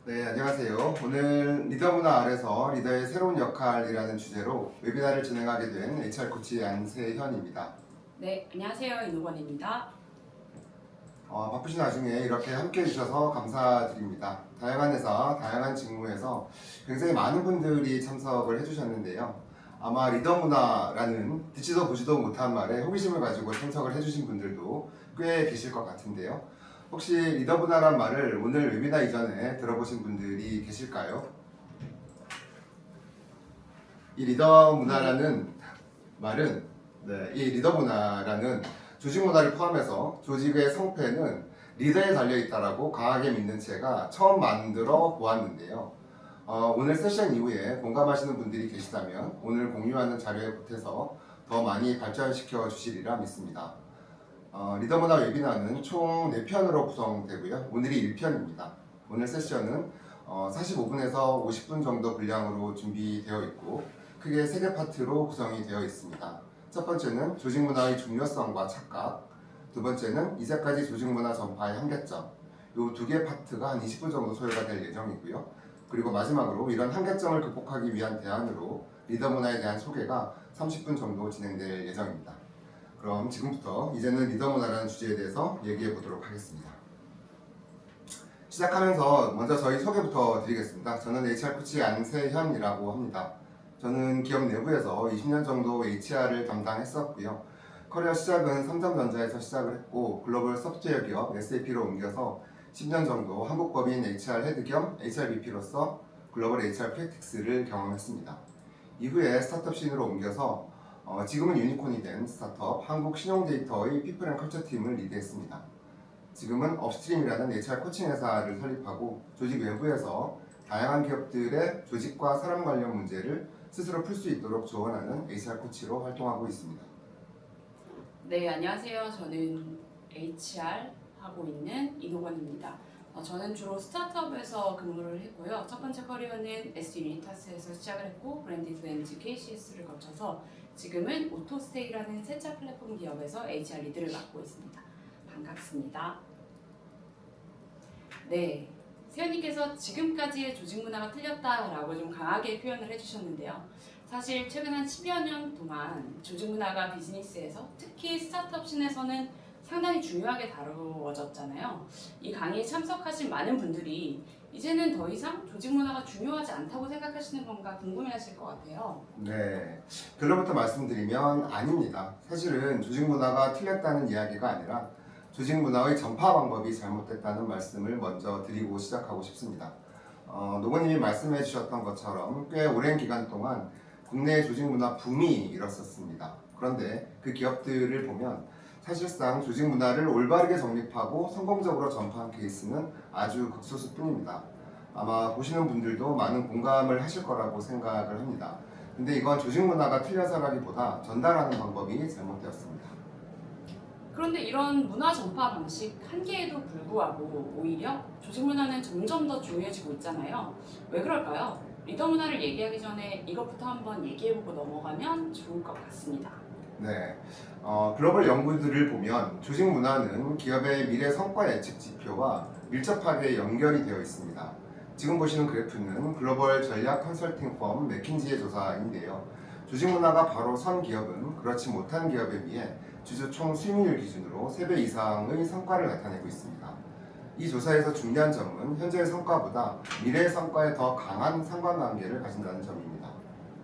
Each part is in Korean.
네, 안녕하세요. 오늘 리더 문화 아래서 리더의 새로운 역할이라는 주제로 웨비나를 진행하게 된 HR 코치 안세현입니다. 네, 안녕하세요. 이노건입니다. 바쁘신 와중에 이렇게 함께 해주셔서 감사드립니다. 다양한 회사, 다양한 직무에서 굉장히 많은 분들이 참석을 해주셨는데요. 아마 리더 문화라는 듣지도 보지도 못한 말에 호기심을 가지고 참석을 해주신 분들도 꽤 계실 것 같은데요. 혹시 리더 문화란 말을 오늘 웨비나 이전에 들어보신 분들이 계실까요? 이 리더 문화라는 말은 이 리더 문화라는 조직 문화를 포함해서 조직의 성패는 리더에 달려 있다라고 강하게 믿는 채가 처음 만들어 보았는데요. 오늘 세션 이후에 공감하시는 분들이 계시다면 오늘 공유하는 자료에 보태서 더 많이 발전시켜 주시리라 믿습니다. 리더 문화 웨비나는 총 4편으로 구성되고요. 오늘이 1편입니다. 오늘 세션은 45분에서 50분 정도 분량으로 준비되어 있고 크게 3개 파트로 구성이 되어 있습니다. 첫 번째는 조직 문화의 중요성과 착각, 두 번째는 이제까지 조직 문화 전파의 한계점, 이 2개 파트가 한 20분 정도 소요가 될 예정이고요. 그리고 마지막으로 이런 한계점을 극복하기 위한 대안으로 리더 문화에 대한 소개가 30분 정도 진행될 예정입니다. 그럼 지금부터 이제는 리더 문화라는 주제에 대해서 얘기해 보도록 하겠습니다. 시작하면서 먼저 저희 소개부터 드리겠습니다. 저는 HR 코치 안세현이라고 합니다. 저는 기업 내부에서 20년 정도 HR을 담당했었고요. 커리어 시작은 삼성전자에서 시작을 했고 글로벌 소프트웨어 기업 SAP로 옮겨서 10년 정도 한국법인 HR 헤드 겸 HRBP로서 글로벌 HR 프랙티스를 경험했습니다. 이후에 스타트업 씬으로 옮겨서 지금은 유니콘이 된 스타트업 한국신용데이터의 피플앤컬처 팀을 리드했습니다. 지금은 업스트림이라는 HR 코칭 회사를 설립하고 조직 외부에서 다양한 기업들의 조직과 사람 관련 문제를 스스로 풀 수 있도록 조언하는 HR 코치로 활동하고 있습니다. 네, 안녕하세요. 저는 HR 하고 있는 이노건입니다. 저는 주로 스타트업에서 근무를 했고요. 첫 번째 커리어는 S유니타스에서 시작을 했고 브랜디드 엔지 KCS를 거쳐서 지금은 오토스테이라는 세차 플랫폼 기업에서 HR 리드를 맡고 있습니다. 반갑습니다. 네, 세연님께서 지금까지의 조직 문화가 틀렸다라고 좀 강하게 표현을 해주셨는데요. 사실 최근 한 10여 년 동안 조직 문화가 비즈니스에서 특히 스타트업 씬에서는 상당히 중요하게 다루어졌잖아요. 이 강의에 참석하신 많은 분들이 이제는 더 이상 조직 문화가 중요하지 않다고 생각하시는 건가 궁금해하실 것 같아요. 네, 결론부터 말씀드리면 아닙니다. 사실은 조직 문화가 틀렸다는 이야기가 아니라 조직 문화의 전파 방법이 잘못됐다는 말씀을 먼저 드리고 시작하고 싶습니다. 노건님이 말씀해 주셨던 것처럼 꽤 오랜 기간 동안 국내 조직 문화 붐이 일었었습니다. 그런데 그 기업들을 보면 사실상 조직 문화를 올바르게 정립하고 성공적으로 전파한 케이스는 아주 극소수뿐입니다. 아마 보시는 분들도 많은 공감을 하실 거라고 생각을 합니다. 근데 이건 조직 문화가 틀려서라기보다 전달하는 방법이 잘못되었습니다. 그런데 이런 문화 전파 방식 한계에도 불구하고 오히려 조직 문화는 점점 더 중요해지고 있잖아요. 왜 그럴까요? 리더 문화를 얘기하기 전에 이것부터 한번 얘기해보고 넘어가면 좋을 것 같습니다. 네, 글로벌 연구들을 보면 조직 문화는 기업의 미래 성과 예측 지표와 밀접하게 연결이 되어 있습니다. 지금 보시는 그래프는 글로벌 전략 컨설팅 펌 맥킨지의 조사인데요. 조직 문화가 바로 선 기업은 그렇지 못한 기업에 비해 주주 총 수익률 기준으로 3배 이상의 성과를 나타내고 있습니다. 이 조사에서 중요한 점은 현재의 성과보다 미래의 성과에 더 강한 상관관계를 가진다는 점입니다.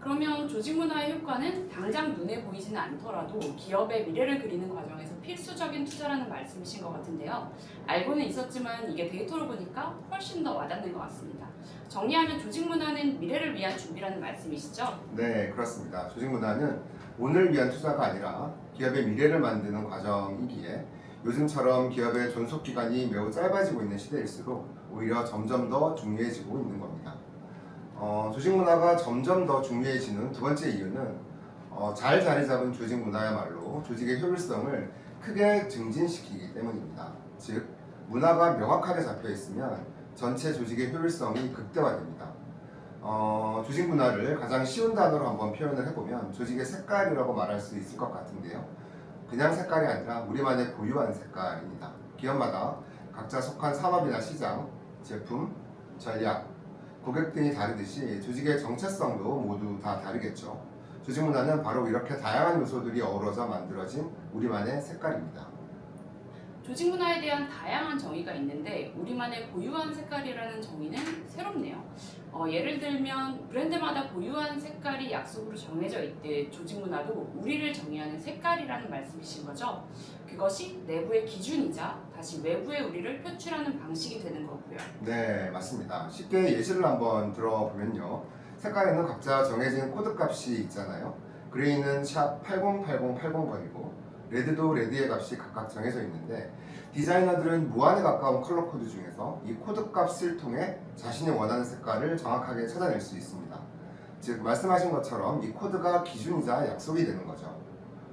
그러면 조직 문화의 효과는 당장 눈에 보이지는 않더라도 기업의 미래를 그리는 과정에서 필수적인 투자라는 말씀이신 것 같은데요. 알고는 있었지만 이게 데이터로 보니까 훨씬 더 와닿는 것 같습니다. 정리하면 조직 문화는 미래를 위한 준비라는 말씀이시죠? 네, 그렇습니다. 조직 문화는 오늘 위한 투자가 아니라 기업의 미래를 만드는 과정이기에 요즘처럼 기업의 존속 기간이 매우 짧아지고 있는 시대일수록 오히려 점점 더 중요해지고 있는 겁니다. 조직 문화가 점점 더 중요해지는 두 번째 이유는 잘 자리 잡은 조직 문화야말로 조직의 효율성을 크게 증진시키기 때문입니다. 즉, 문화가 명확하게 잡혀 있으면 전체 조직의 효율성이 극대화됩니다. 조직 문화를 가장 쉬운 단어로 한번 표현을 해보면 조직의 색깔이라고 말할 수 있을 것 같은데요. 그냥 색깔이 아니라 우리만의 고유한 색깔입니다. 기업마다 각자 속한 산업이나 시장, 제품, 전략, 고객 등이 다르듯이 조직의 정체성도 모두 다 다르겠죠. 조직 문화는 바로 이렇게 다양한 요소들이 어우러져 만들어진 우리만의 색깔입니다. 조직 문화에 대한 다양한 정의가 있는데 우리만의 고유한 색깔이라는 정의는 새롭네요. 예를 들면 브랜드마다 고유한 색깔이 약속으로 정해져 있듯 조직 문화도 우리를 정의하는 색깔이라는 말씀이신 거죠. 그것이 내부의 기준이자 다시 외부의 우리를 표출하는 방식이 되는 거고요. 네, 맞습니다. 쉽게 예시를 한번 들어보면요. 색깔에는 각자 정해진 코드 값이 있잖아요. 그레이는 샵 808080번이고 레드도 레드의 값이 각각 정해져 있는데 디자이너들은 무한에 가까운 컬러 코드 중에서 이 코드 값을 통해 자신이 원하는 색깔을 정확하게 찾아낼 수 있습니다. 즉 말씀하신 것처럼 이 코드가 기준이자 약속이 되는 거죠.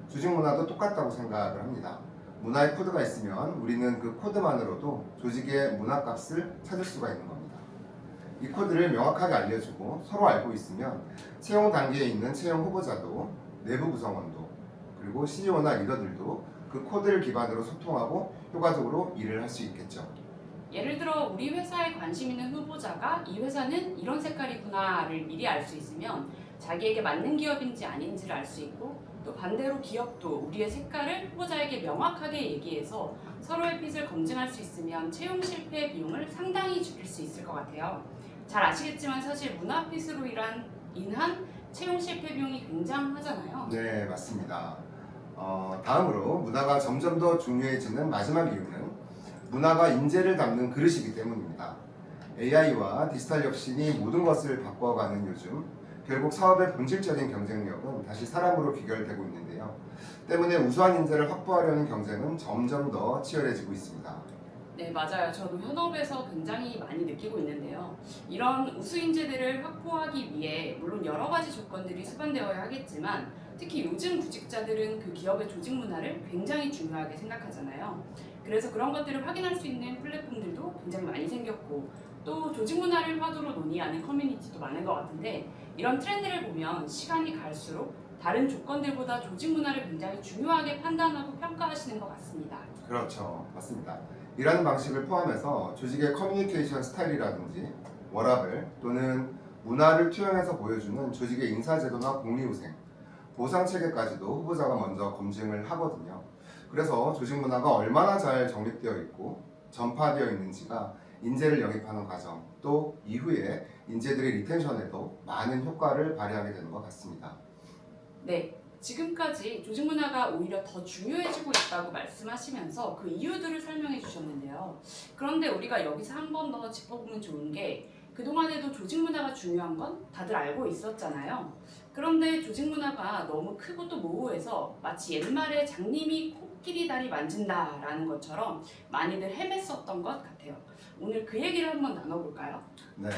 조직 문화도 똑같다고 생각을 합니다. 문화의 코드가 있으면 우리는 그 코드만으로도 조직의 문화 값을 찾을 수가 있는 겁니다. 이 코드를 명확하게 알려주고 서로 알고 있으면 채용 단계에 있는 채용 후보자도 내부 구성원도 그리고 CEO나 리더들도 그 코드를 기반으로 소통하고 효과적으로 일을 할 수 있겠죠. 예를 들어 우리 회사에 관심 있는 후보자가 이 회사는 이런 색깔이구나를 미리 알 수 있으면 자기에게 맞는 기업인지 아닌지를 알 수 있고 또 반대로 기업도 우리의 색깔을 후보자에게 명확하게 얘기해서 서로의 핏을 검증할 수 있으면 채용 실패 비용을 상당히 줄일 수 있을 것 같아요. 잘 아시겠지만 사실 문화 핏으로 인한 채용 실패 비용이 굉장하잖아요. 네, 맞습니다. 다음으로 문화가 점점 더 중요해지는 마지막 이유는 문화가 인재를 담는 그릇이기 때문입니다. AI와 디지털 혁신이 모든 것을 바꿔가는 요즘 결국 사업의 본질적인 경쟁력은 다시 사람으로 귀결되고 있는데요. 때문에 우수한 인재를 확보하려는 경쟁은 점점 더 치열해지고 있습니다. 네, 맞아요. 저도 현업에서 굉장히 많이 느끼고 있는데요. 이런 우수 인재들을 확보하기 위해 물론 여러 가지 조건들이 수반되어야 하겠지만 특히 요즘 구직자들은 그 기업의 조직 문화를 굉장히 중요하게 생각하잖아요. 그래서 그런 것들을 확인할 수 있는 플랫폼들도 굉장히 많이 생겼고 또 조직 문화를 화두로 논의하는 커뮤니티도 많은 것 같은데 이런 트렌드를 보면 시간이 갈수록 다른 조건들보다 조직 문화를 굉장히 중요하게 판단하고 평가하시는 것 같습니다. 그렇죠. 맞습니다. 일하는 방식을 포함해서 조직의 커뮤니케이션 스타일이라든지 워라밸 또는 문화를 투영해서 보여주는 조직의 인사제도나 복리후생, 보상체계까지도 후보자가 먼저 검증을 하거든요. 그래서 조직 문화가 얼마나 잘 정립되어 있고 전파되어 있는지가 인재를 영입하는 과정 또 이후에 인재들의 리텐션에도 많은 효과를 발휘하게 되는 것 같습니다. 네, 지금까지 조직 문화가 오히려 더 중요해지고 있다고 말씀하시면서 그 이유들을 설명해 주셨는데요. 그런데 우리가 여기서 한 번 더 짚어보면 좋은 게 그동안에도 조직 문화가 중요한 건 다들 알고 있었잖아요. 그런데 조직 문화가 너무 크고 또 모호해서 마치 옛말에 장님이 코끼리 다리 만진다라는 것처럼 많이들 헤맸었던 것 같아요. 오늘 그 얘기를 한번 나눠볼까요? 네.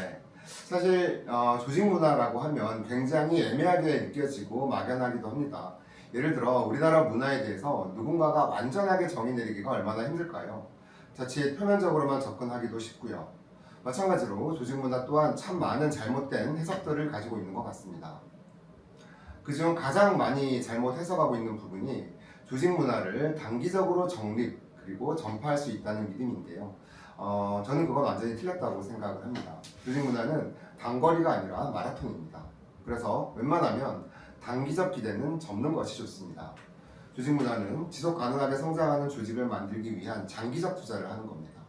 사실 조직 문화라고 하면 굉장히 애매하게 느껴지고 막연하기도 합니다. 예를 들어 우리나라 문화에 대해서 누군가가 완전하게 정의 내리기가 얼마나 힘들까요? 자칫 표면적으로만 접근하기도 쉽고요. 마찬가지로 조직 문화 또한 참 많은 잘못된 해석들을 가지고 있는 것 같습니다. 그중 가장 많이 잘못 해석하고 있는 부분이 조직 문화를 단기적으로 정립 그리고 전파할 수 있다는 믿음인데요. 저는 그건 완전히 틀렸다고 생각을 합니다. 조직 문화는 단거리가 아니라 마라톤입니다. 그래서 웬만하면 단기적 기대는 접는 것이 좋습니다. 조직 문화는 지속 가능하게 성장하는 조직을 만들기 위한 장기적 투자를 하는 겁니다.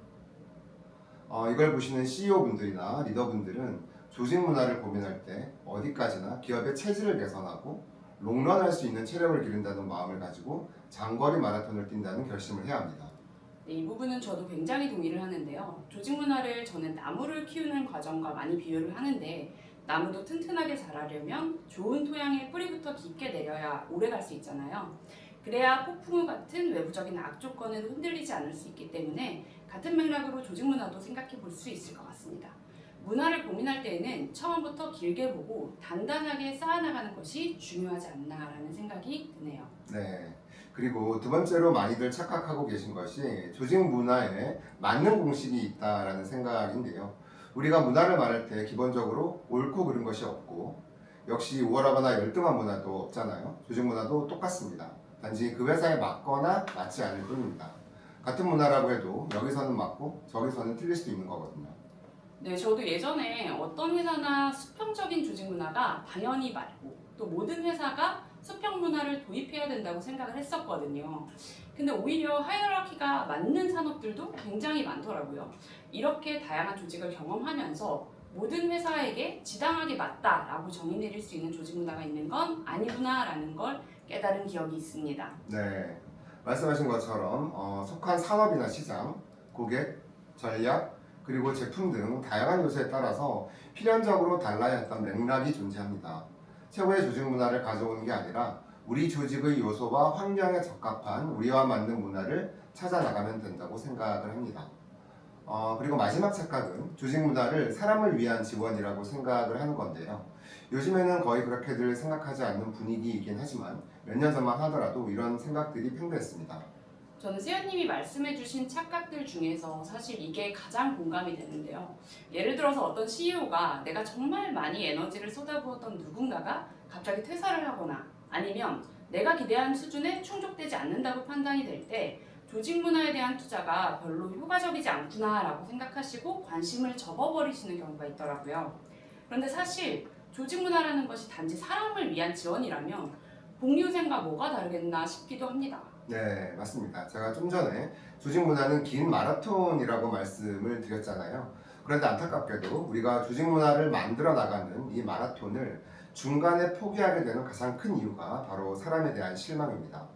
이걸 보시는 CEO분들이나 리더분들은 조직 문화를 고민할 때 어디까지나 기업의 체질을 개선하고 롱런할 수 있는 체력을 기른다는 마음을 가지고 장거리 마라톤을 뛴다는 결심을 해야 합니다. 네, 이 부분은 저도 굉장히 동의를 하는데요. 조직 문화를 저는 나무를 키우는 과정과 많이 비유를 하는데 나무도 튼튼하게 자라려면 좋은 토양에 뿌리부터 깊게 내려야 오래 갈 수 있잖아요. 그래야 폭풍우 같은 외부적인 악조건에도 흔들리지 않을 수 있기 때문에 같은 맥락으로 조직 문화도 생각해 볼 수 있을 것 같습니다. 문화를 고민할 때에는 처음부터 길게 보고 단단하게 쌓아나가는 것이 중요하지 않나라는 생각이 드네요. 네. 그리고 두 번째로 많이들 착각하고 계신 것이 조직 문화에 맞는 공식이 있다라는 생각인데요. 우리가 문화를 말할 때 기본적으로 옳고 그른 것이 없고 역시 우월하거나 열등한 문화도 없잖아요. 조직 문화도 똑같습니다. 단지 그 회사에 맞거나 맞지 않을 뿐입니다. 같은 문화라고 해도 여기서는 맞고 저기서는 틀릴 수도 있는 거거든요. 네, 저도 예전에 어떤 회사나 수평적인 조직 문화가 당연히 맞고 또 모든 회사가 수평 문화를 도입해야 된다고 생각을 했었거든요. 근데 오히려 하이어라키가 맞는 산업들도 굉장히 많더라고요. 이렇게 다양한 조직을 경험하면서 모든 회사에게 지당하게 맞다라고 정의 내릴 수 있는 조직 문화가 있는 건 아니구나라는 걸 깨달은 기억이 있습니다. 네, 말씀하신 것처럼 속한 산업이나 시장, 고객, 전략, 그리고 제품 등 다양한 요소에 따라서 필연적으로 달라야 했던 맥락이 존재합니다. 최고의 조직 문화를 가져오는 게 아니라 우리 조직의 요소와 환경에 적합한 우리와 맞는 문화를 찾아 나가면 된다고 생각을 합니다. 그리고 마지막 착각은 조직 문화를 사람을 위한 지원이라고 생각을 하는 건데요. 요즘에는 거의 그렇게들 생각하지 않는 분위기이긴 하지만 몇 년 전만 하더라도 이런 생각들이 팽배했습니다. 저는 세연님이 말씀해주신 착각들 중에서 사실 이게 가장 공감이 되는데요. 예를 들어서 어떤 CEO가 내가 정말 많이 에너지를 쏟아부었던 누군가가 갑자기 퇴사를 하거나 아니면 내가 기대한 수준에 충족되지 않는다고 판단이 될 때 조직 문화에 대한 투자가 별로 효과적이지 않구나라고 생각하시고 관심을 접어버리시는 경우가 있더라고요. 그런데 사실 조직 문화라는 것이 단지 사람을 위한 지원이라면 복리후생과 뭐가 다르겠나 싶기도 합니다. 네, 맞습니다. 제가 좀 전에 조직 문화는 긴 마라톤이라고 말씀을 드렸잖아요. 그런데 안타깝게도 우리가 조직 문화를 만들어 나가는 이 마라톤을 중간에 포기하게 되는 가장 큰 이유가 바로 사람에 대한 실망입니다.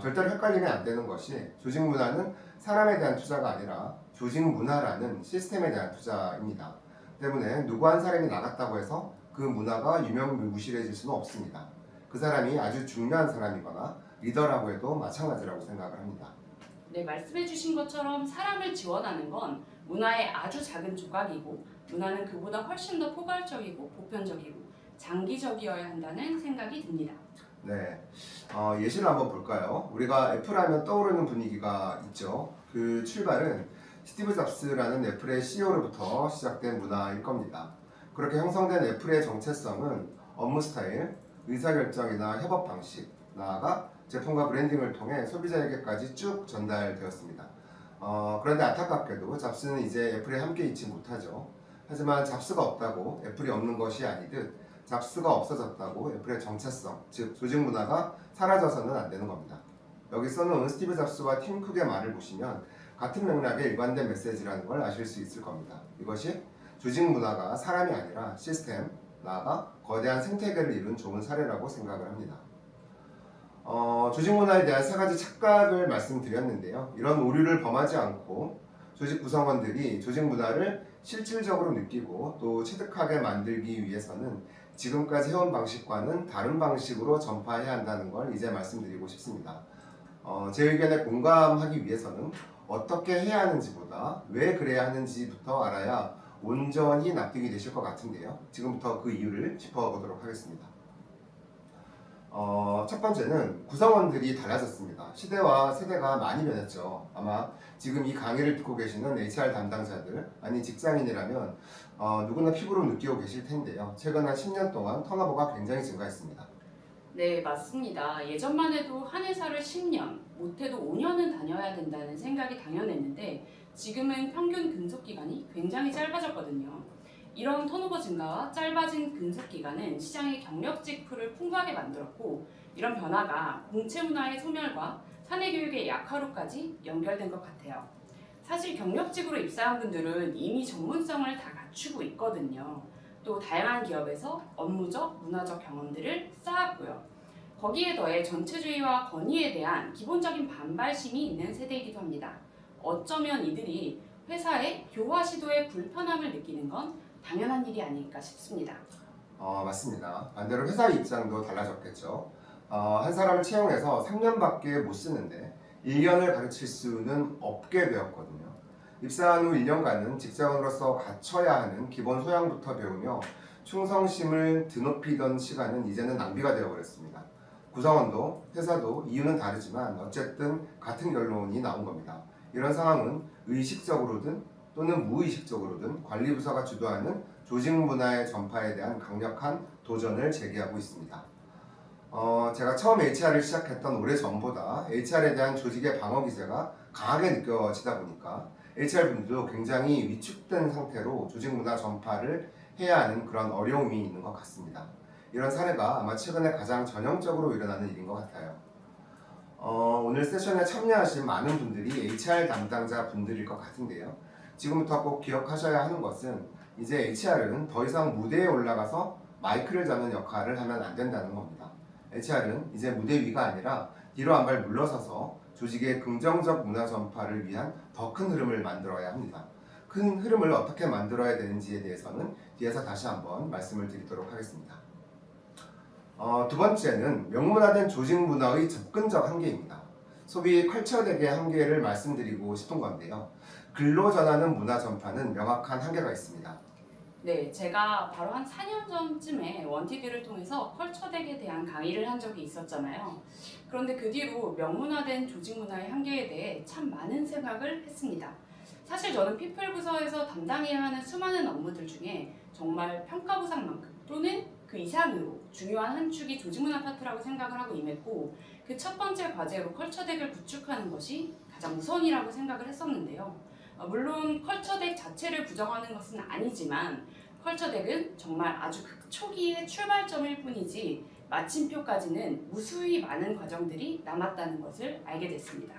절대로 헷갈리면 안 되는 것이 조직 문화는 사람에 대한 투자가 아니라 조직 문화라는 시스템에 대한 투자입니다. 때문에 누구 한 사람이 나갔다고 해서 그 문화가 유명무실해질 수는 없습니다. 그 사람이 아주 중요한 사람이거나 리더라고 해도 마찬가지라고 생각을 합니다. 네, 말씀해주신 것처럼 사람을 지원하는 건 문화의 아주 작은 조각이고 문화는 그보다 훨씬 더 포괄적이고 보편적이고 장기적이어야 한다는 생각이 듭니다. 네, 예시를 한번 볼까요? 우리가 애플 하면 떠오르는 분위기가 있죠. 그 출발은 스티브 잡스라는 애플의 CEO로부터 시작된 문화일 겁니다. 그렇게 형성된 애플의 정체성은 업무 스타일, 의사결정이나 협업 방식, 나아가 제품과 브랜딩을 통해 소비자에게까지 쭉 전달되었습니다. 그런데 안타깝게도 잡스는 이제 애플에 함께 있지 못하죠. 하지만 잡스가 없다고 애플이 없는 것이 아니듯 잡스가 없어졌다고 애플의 정체성, 즉 조직 문화가 사라져서는 안 되는 겁니다. 여기 써놓은 스티브 잡스와 팀 쿡의 말을 보시면 같은 맥락의 일관된 메시지라는 걸 아실 수 있을 겁니다. 이것이 조직 문화가 사람이 아니라 시스템, 나아가 거대한 생태계를 이룬 좋은 사례라고 생각을 합니다. 조직 문화에 대한 세 가지 착각을 말씀드렸는데요. 이런 오류를 범하지 않고 조직 구성원들이 조직 문화를 실질적으로 느끼고 또 체득하게 만들기 위해서는 지금까지 해온 방식과는 다른 방식으로 전파해야 한다는 걸 이제 말씀드리고 싶습니다. 제 의견에 공감하기 위해서는 어떻게 해야 하는지보다 왜 그래야 하는지부터 알아야 온전히 납득이 되실 것 같은데요. 지금부터 그 이유를 짚어보도록 하겠습니다. 첫 번째는 구성원들이 달라졌습니다. 시대와 세대가 많이 변했죠. 아마 지금 이 강의를 듣고 계시는 HR 담당자들, 아니 직장인이라면 누구나 피부로 느끼고 계실 텐데요. 최근 한 10년 동안 턴오버가 굉장히 증가했습니다. 네, 맞습니다. 예전만 해도 한 회사를 10년, 못해도 5년은 다녀야 된다는 생각이 당연했는데 지금은 평균 근속 기간이 굉장히 짧아졌거든요. 이런 턴오버 증가와 짧아진 근속 기간은 시장의 경력직 풀을 풍부하게 만들었고 이런 변화가 공채 문화의 소멸과 사내 교육의 약화로까지 연결된 것 같아요. 사실 경력직으로 입사한 분들은 이미 전문성을 다 갖추고 있거든요. 또 다양한 기업에서 업무적, 문화적 경험들을 쌓았고요. 거기에 더해 전체주의와 권위에 대한 기본적인 반발심이 있는 세대이기도 합니다. 어쩌면 이들이 회사의 교화 시도의 불편함을 느끼는 건 당연한 일이 아닐까 싶습니다. 맞습니다. 반대로 회사 입장도 달라졌겠죠. 한 사람을 채용해서 3년밖에 못 쓰는데 1년을 가르칠 수는 없게 되었거든요. 입사한 후 1년간은 직장으로서 갖춰야 하는 기본 소양부터 배우며 충성심을 드높이던 시간은 이제는 낭비가 되어버렸습니다. 구성원도 회사도 이유는 다르지만 어쨌든 같은 결론이 나온 겁니다. 이런 상황은 의식적으로든 또는 무의식적으로든 관리부서가 주도하는 조직 문화의 전파에 대한 강력한 도전을 제기하고 있습니다. 제가 처음 HR을 시작했던 오래전보다 HR에 대한 조직의 방어 기제가 강하게 느껴지다 보니까 HR분들도 굉장히 위축된 상태로 조직 문화 전파를 해야 하는 그런 어려움이 있는 것 같습니다. 이런 사례가 아마 최근에 가장 전형적으로 일어나는 일인 것 같아요. 오늘 세션에 참여하신 많은 분들이 HR 담당자 분들일 것 같은데요. 지금부터 꼭 기억하셔야 하는 것은 이제 HR은 더 이상 무대에 올라가서 마이크를 잡는 역할을 하면 안 된다는 겁니다. HR은 이제 무대 위가 아니라 뒤로 한 발 물러서서 조직의 긍정적 문화 전파를 위한 더 큰 흐름을 만들어야 합니다. 큰 흐름을 어떻게 만들어야 되는지에 대해서는 뒤에서 다시 한번 말씀을 드리도록 하겠습니다. 두 번째는 명문화된 조직 문화의 접근적 한계입니다. 소위 컬처덱의 한계를 말씀드리고 싶은 건데요. 글로 전하는 문화 전파는 명확한 한계가 있습니다. 네, 제가 바로 한 4년 전쯤에 원티드를 통해서 컬처덱에 대한 강의를 한 적이 있었잖아요. 그런데 그 뒤로 명문화된 조직 문화의 한계에 대해 참 많은 생각을 했습니다. 사실 저는 피플 부서에서 담당해야 하는 수많은 업무들 중에 정말 평가 부상만큼 또는 그 이상으로 중요한 한 축이 조직 문화 파트라고 생각을 하고 임했고, 그 첫 번째 과제로 컬처덱을 구축하는 것이 가장 우선이라고 생각을 했었는데요. 물론 컬처덱 자체를 부정하는 것은 아니지만 컬처덱은 정말 아주 초기의 출발점일 뿐이지 마침표까지는 무수히 많은 과정들이 남았다는 것을 알게 됐습니다.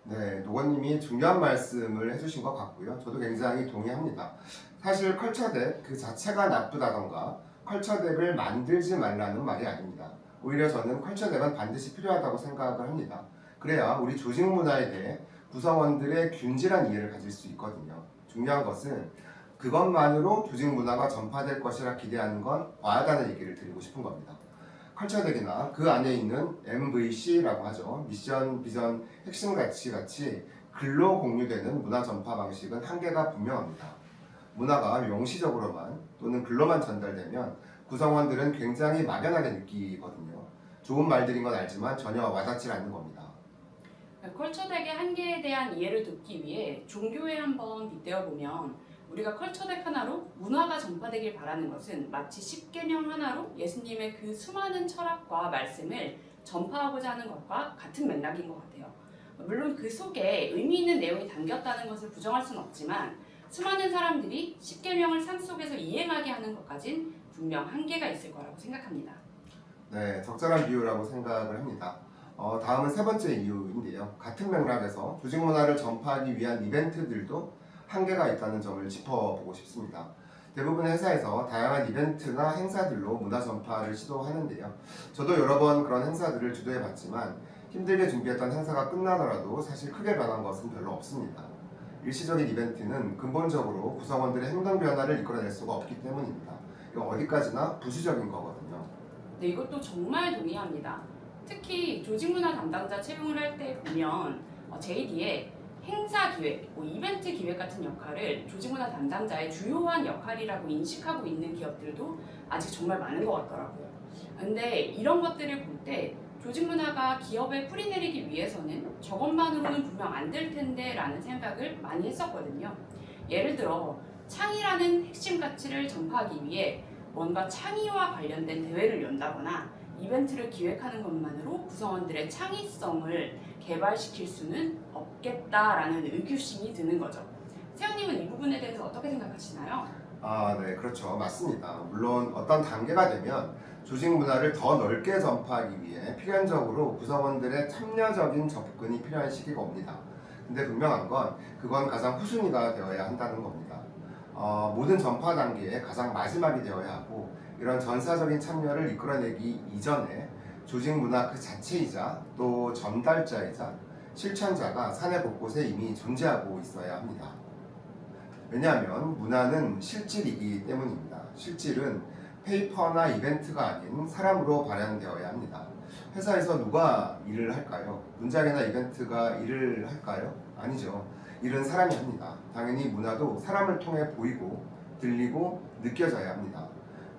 네, 노건님이 중요한 말씀을 해주신 것 같고요. 저도 굉장히 동의합니다. 사실 컬처덱 그 자체가 나쁘다던가 컬처덱을 만들지 말라는 말이 아닙니다. 오히려 저는 컬처덱은 반드시 필요하다고 생각을 합니다. 그래야 우리 조직 문화에 대해 구성원들의 균질한 이해를 가질 수 있거든요. 중요한 것은 그것만으로 조직 문화가 전파될 것이라 기대하는 건 과하다는 얘기를 드리고 싶은 겁니다. 컬처덱이나 그 안에 있는 MVC라고 하죠. 미션, 비전, 핵심 가치 같이 글로 공유되는 문화 전파 방식은 한계가 분명합니다. 문화가 명시적으로만 또는 글로만 전달되면 구성원들은 굉장히 막연하게 느끼거든요. 좋은 말들인 건 알지만 전혀 와닿지 않는 겁니다. 컬처덱의 한계에 대한 이해를 돕기 위해 종교에 한번 빗대어 보면 우리가 컬처덱 하나로 문화가 전파되길 바라는 것은 마치 십계명 하나로 예수님의 그 수많은 철학과 말씀을 전파하고자 하는 것과 같은 맥락인 것 같아요. 물론 그 속에 의미 있는 내용이 담겼다는 것을 부정할 수는 없지만 수많은 사람들이 십계명을 삶 속에서 이행하게 하는 것까진 분명 한계가 있을 거라고 생각합니다. 네, 적절한 비유라고 생각을 합니다. 다음은 세 번째 이유인데요. 같은 맥락에서 조직 문화를 전파하기 위한 이벤트들도 한계가 있다는 점을 짚어보고 싶습니다. 대부분의 회사에서 다양한 이벤트나 행사들로 문화 전파를 시도하는데요. 저도 여러 번 그런 행사들을 주도해봤지만 힘들게 준비했던 행사가 끝나더라도 사실 크게 변한 것은 별로 없습니다. 일시적인 이벤트는 근본적으로 구성원들의 행동 변화를 이끌어낼 수가 없기 때문입니다. 이건 어디까지나 부수적인 거거든요. 네, 이것도 정말 동의합니다. 특히 조직문화 담당자 채용을 할 때 보면 JD에 행사 기획, 이벤트 기획 같은 역할을 조직문화 담당자의 주요한 역할이라고 인식하고 있는 기업들도 아직 정말 많은 것 같더라고요. 근데 이런 것들을 볼 때 조직문화가 기업에 뿌리내리기 위해서는 저것만으로는 분명 안 될 텐데 라는 생각을 많이 했었거든요. 예를 들어 창의라는 핵심 가치를 전파하기 위해 뭔가 창의와 관련된 대회를 연다거나 이벤트를 기획하는 것만으로 구성원들의 창의성을 개발시킬 수는 없겠다라는 의구심이 드는 거죠. 세영님은 이 부분에 대해서 어떻게 생각하시나요? 네, 그렇죠. 맞습니다. 물론 어떤 단계가 되면 조직 문화를 더 넓게 전파하기 위해 필연적으로 구성원들의 참여적인 접근이 필요한 시기가 옵니다. 근데 분명한 건 그건 가장 후순위가 되어야 한다는 겁니다. 모든 전파 단계의 가장 마지막이 되어야 하고 이런 전사적인 참여를 이끌어내기 이전에 조직 문화 그 자체이자 또 전달자이자 실천자가 사내 곳곳에 이미 존재하고 있어야 합니다. 왜냐하면 문화는 실질이기 때문입니다. 실질은 페이퍼나 이벤트가 아닌 사람으로 발현되어야 합니다. 회사에서 누가 일을 할까요? 문장이나 이벤트가 일을 할까요? 아니죠. 일은 사람이 합니다. 당연히 문화도 사람을 통해 보이고 들리고 느껴져야 합니다.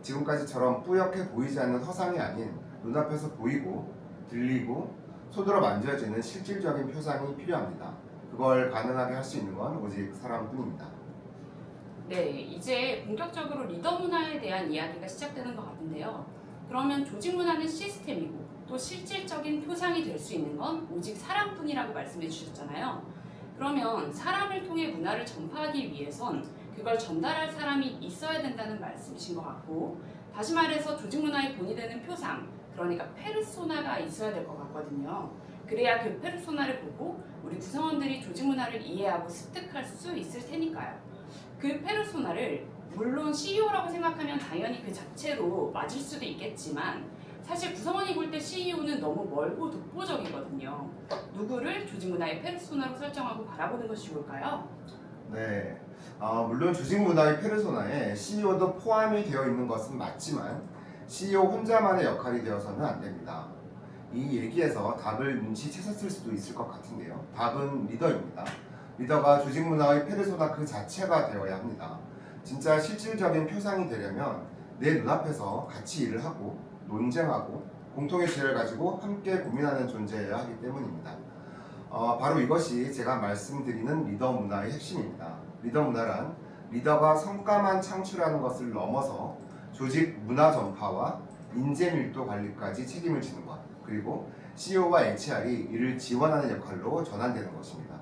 지금까지처럼 뿌옇게 보이지 않는 허상이 아닌 눈앞에서 보이고 들리고 손으로 만져지는 실질적인 표상이 필요합니다. 그걸 가능하게 할 수 있는 건 오직 사람뿐입니다. 네, 이제 본격적으로 리더 문화에 대한 이야기가 시작되는 것 같은데요. 그러면 조직 문화는 시스템이고 또 실질적인 표상이 될 수 있는 건 오직 사람뿐이라고 말씀해 주셨잖아요. 그러면 사람을 통해 문화를 전파하기 위해선 그걸 전달할 사람이 있어야 된다는 말씀이신 것 같고, 다시 말해서 조직 문화의 본이 되는 표상, 그러니까 페르소나가 있어야 될 것 같거든요. 그래야 그 페르소나를 보고 우리 구성원들이 조직 문화를 이해하고 습득할 수 있을 테니까요. 그 페르소나를 물론 CEO라고 생각하면 당연히 그 자체로 맞을 수도 있겠지만, 사실 구성원이 볼 때 CEO는 너무 멀고 독보적이거든요. 누구를 조직 문화의 페르소나로 설정하고 바라보는 것이 좋을까요? 네, 물론 조직 문화의 페르소나에 CEO도 포함이 되어 있는 것은 맞지만 CEO 혼자만의 역할이 되어서는 안 됩니다. 이 얘기에서 답을 눈치채셨을 수도 있을 것 같은데요. 답은 리더입니다. 리더가 조직 문화의 페르소나 그 자체가 되어야 합니다. 진짜 실질적인 표상이 되려면 내 눈앞에서 같이 일을 하고 논쟁하고 공통의 지혜를 가지고 함께 고민하는 존재여야 하기 때문입니다. 바로 이것이 제가 말씀드리는 리더 문화의 핵심입니다. 리더 문화란 리더가 성과만 창출하는 것을 넘어서 조직 문화 전파와 인재 밀도 관리까지 책임을 지는 것, 그리고 CEO와 HR이 이를 지원하는 역할로 전환되는 것입니다.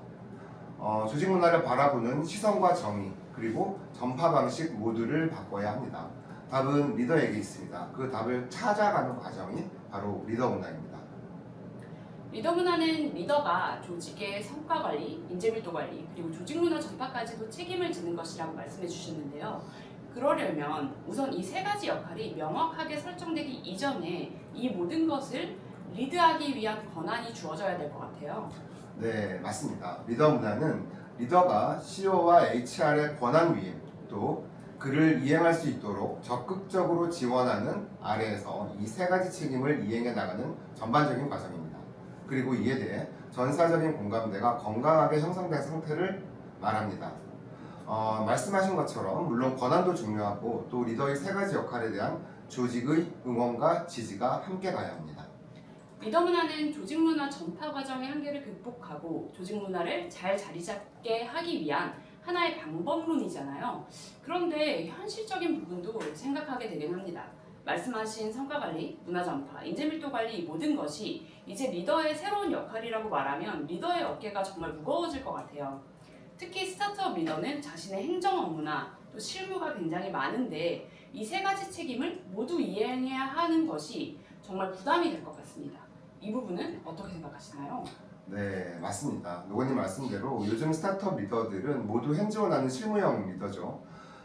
조직 문화를 바라보는 시선과 정의, 그리고 전파 방식 모두를 바꿔야 합니다. 답은 리더에게 있습니다. 그 답을 찾아가는 과정이 바로 리더 문화입니다. 리더 문화는 리더가 조직의 성과 관리, 인재 밀도 관리, 그리고 조직 문화 전파까지도 책임을 지는 것이라고 말씀해 주셨는데요. 그러려면 우선 이 세 가지 역할이 명확하게 설정되기 이전에 이 모든 것을 리드하기 위한 권한이 주어져야 될 것 같아요. 네, 맞습니다. 리더 문화는 리더가 CEO와 HR의 권한 위임, 또 그를 이행할 수 있도록 적극적으로 지원하는 아래에서 이 세 가지 책임을 이행해 나가는 전반적인 과정입니다. 그리고 이에 대해 전사적인 공감대가 건강하게 형성된 상태를 말합니다. 말씀하신 것처럼 물론 권한도 중요하고 또 리더의 세 가지 역할에 대한 조직의 응원과 지지가 함께 가야 합니다. 리더 문화는 조직 문화 전파 과정의 한계를 극복하고 조직 문화를 잘 자리 잡게 하기 위한 하나의 방법론이잖아요. 그런데 현실적인 부분도 생각하게 되긴 합니다. 말씀하신 성과 관리, 문화 전파, 인재 밀도 관리 이 모든 것이 이제 리더의 새로운 역할이라고 말하면 리더의 어깨가 정말 무거워질 것 같아요. 특히 스타트업 리더는 자신의 행정 업무나 또 실무가 굉장히 많은데 이 세 가지 책임을 모두 이행해야 하는 것이 정말 부담이 될 것 같습니다. 이 부분은 어떻게 생각하시나요? 네, 맞습니다. 노건님 말씀대로 요즘 스타트업 리더들은 모두 핸즈온하는 실무형 리더죠.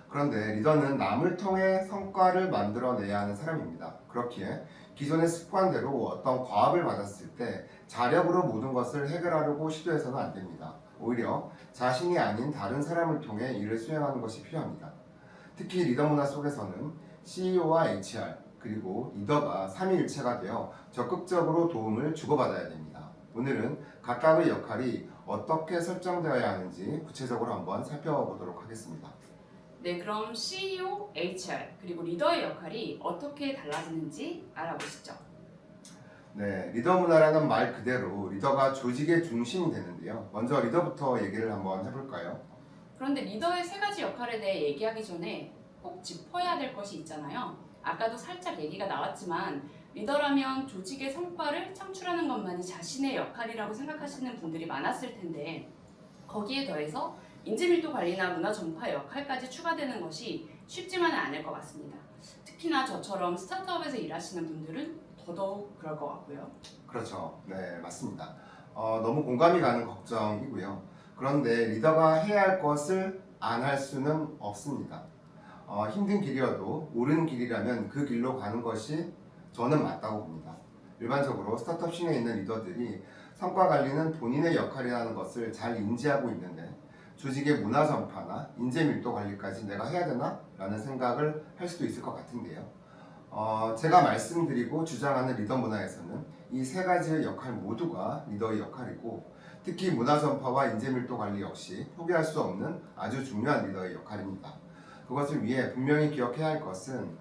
그런데 리더는 남을 통해 성과를 만들어내야 하는 사람입니다. 그렇기에 기존의 습관대로 어떤 과업을 받았을 때 자력으로 모든 것을 해결하려고 시도해서는 안 됩니다. 오히려 자신이 아닌 다른 사람을 통해 일을 수행하는 것이 필요합니다. 특히 리더 문화 속에서는 CEO와 HR, 그리고 리더가 삼위일체가 되어 적극적으로 도움을 주고받아야 됩니다. 오늘은 각각의 역할이 어떻게 설정되어야 하는지 구체적으로 한번 살펴보도록 하겠습니다. 네, 그럼 CEO, HR, 그리고 리더의 역할이 어떻게 달라지는지 알아보시죠. 네, 리더 문화라는 말 그대로 리더가 조직의 중심이 되는데요. 먼저 리더부터 얘기를 한번 해볼까요? 그런데 리더의 세 가지 역할에 대해 얘기하기 전에 꼭 짚어야 될 것이 있잖아요. 아까도 살짝 얘기가 나왔지만 리더라면 조직의 성과를 창출하는 것만이 자신의 역할이라고 생각하시는 분들이 많았을 텐데 거기에 더해서 인재밀도 관리나 문화 전파 역할까지 추가되는 것이 쉽지만은 않을 것 같습니다. 특히나 저처럼 스타트업에서 일하시는 분들은 더더욱 그럴 것 같고요. 그렇죠. 네, 맞습니다. 너무 공감이 가는 걱정이고요. 그런데 리더가 해야 할 것을 안 할 수는 없습니다. 힘든 길이어도 옳은 길이라면 그 길로 가는 것이 저는 맞다고 봅니다. 일반적으로 스타트업 씬에 있는 리더들이 성과 관리는 본인의 역할이라는 것을 잘 인지하고 있는데 조직의 문화 전파나 인재 밀도 관리까지 내가 해야 되나? 라는 생각을 할 수도 있을 것 같은데요. 제가 말씀드리고 주장하는 리더 문화에서는 이 세 가지의 역할 모두가 리더의 역할이고 특히 문화 전파와 인재 밀도 관리 역시 포기할 수 없는 아주 중요한 리더의 역할입니다. 그것을 위해 분명히 기억해야 할 것은